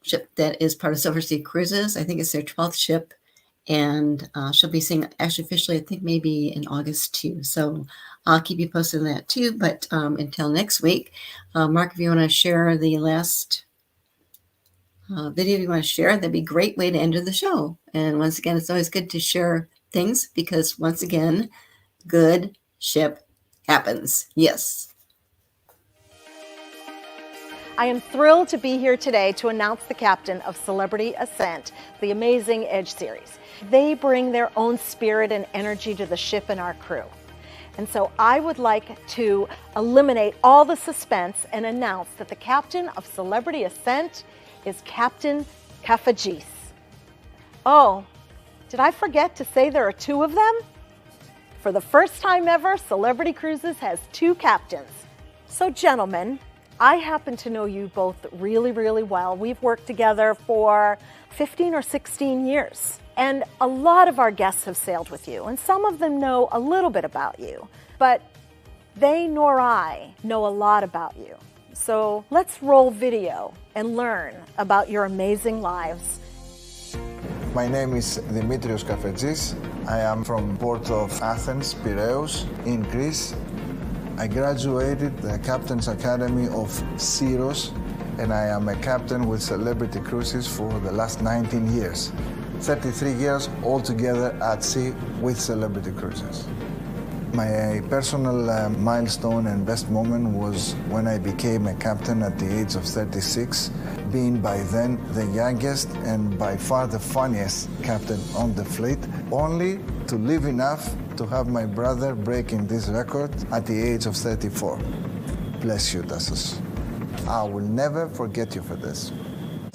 ship that is part of Silversea Cruises. I think it's their 12th ship. And she'll be seeing actually officially, I think maybe in August too. So I'll keep you posted on that too. But until next week, Mark, if you want to share the last video you want to share, that'd be a great way to end the show. And once again, it's always good to share things because once again, good ship happens. Yes. I am thrilled to be here today to announce the captain of Celebrity Ascent, the Amazing Edge series. They bring their own spirit and energy to the ship and our crew. And so I would like to eliminate all the suspense and announce that the captain of Celebrity Ascent is Captain Kafajis. Oh, did I forget to say there are two of them? For the first time ever, Celebrity Cruises has two captains. So gentlemen, I happen to know you both really, really well. We've worked together for 15 or 16 years. And a lot of our guests have sailed with you, and some of them know a little bit about you. But they nor I know a lot about you. So let's roll video and learn about your amazing lives. My name is Dimitrios Kafetsis. I am from Port of Athens, Piraeus, in Greece. I graduated the Captain's Academy of Syros, and I am a captain with Celebrity Cruises for the last 19 years. 33 years altogether at sea with Celebrity Cruises. My personal milestone and best moment was when I became a captain at the age of 36, being by then the youngest and by far the funniest captain on the fleet, only to live enough to have my brother breaking this record at the age of 34. Bless you, Tassos. I will never forget you for this.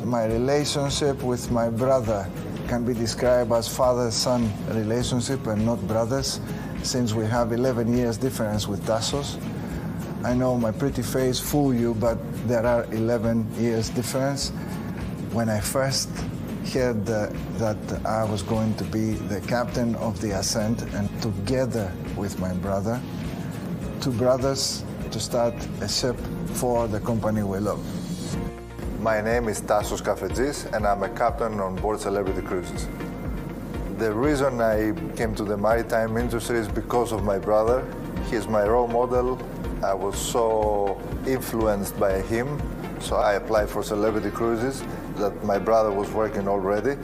My relationship with my brother can be described as father-son relationship and not brothers, since we have 11 years difference with Tassos. I know my pretty face fool you, but there are 11 years difference. When I first heard that I was going to be the captain of the Ascent, and together with my brother, two brothers, to start a ship for the company we love. My name is Tassos Kafetsis, and I'm a captain on board Celebrity Cruises. The reason I came to the maritime industry is because of my brother. He's my role model. I was so influenced by him, so I applied for Celebrity Cruises that my brother was working already.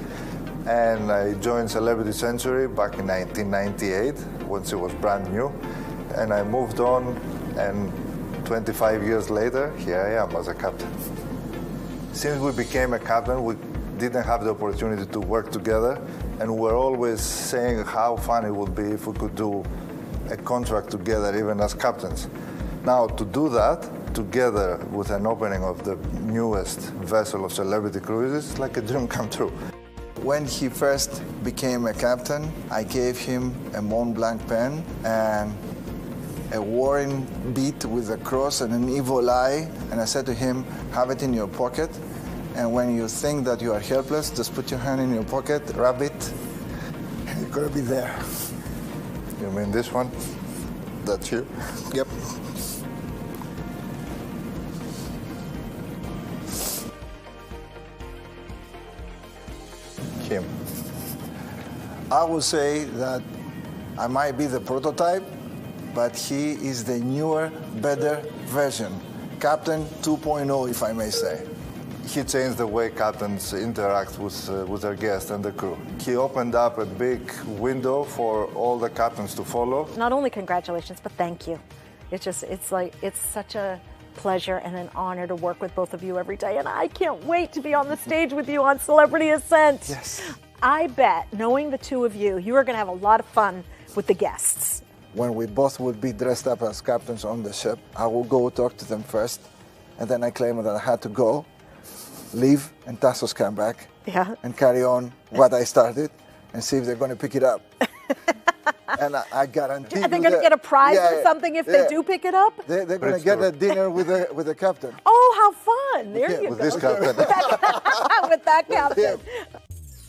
And I joined Celebrity Century back in 1998, when it was brand new. And I moved on, and 25 years later, here I am as a captain. Since we became a captain, we didn't have the opportunity to work together, and we're always saying how fun it would be if we could do a contract together, even as captains. Now, to do that together with an opening of the newest vessel of Celebrity Cruises, it's like a dream come true. When he first became a captain, I gave him a Mont Blanc pen and a Warren bead with a cross and an evil eye, and I said to him, have it in your pocket, and when you think that you are helpless, just put your hand in your pocket, rub it, and you're gonna be there. You mean this one? That's you? Yep. Him. I would say that I might be the prototype, but he is the newer, better version. Captain 2.0, if I may say. He changed the way captains interact with their guests and the crew. He opened up a big window for all the captains to follow. Not only congratulations, but thank you. It's such a pleasure and an honor to work with both of you every day, and I can't wait to be on the stage with you on Celebrity Ascent. Yes. I bet, knowing the two of you, you are going to have a lot of fun with the guests. When we both would be dressed up as captains on the ship, I will go talk to them first, and then I claim that I had to go, leave, and Tassos come back and carry on what I started and see if they're going to pick it up. And I guarantee Are they going to get a prize or something if they do pick it up? They're going to get a dinner with the captain. Oh, how fun. There you with go. this captain. With that captain.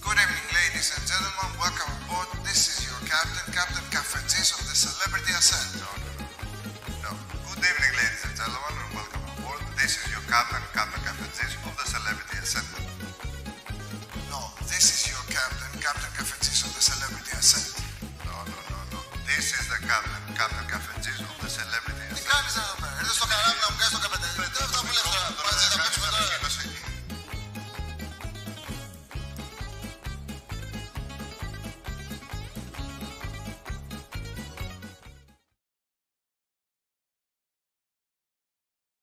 Good evening, ladies and gentlemen. Welcome aboard. This is your captain, Captain Cafetis of the Celebrity Ascent. No. Good evening, ladies and gentlemen, and welcome aboard. This is your captain, Captain Cafetis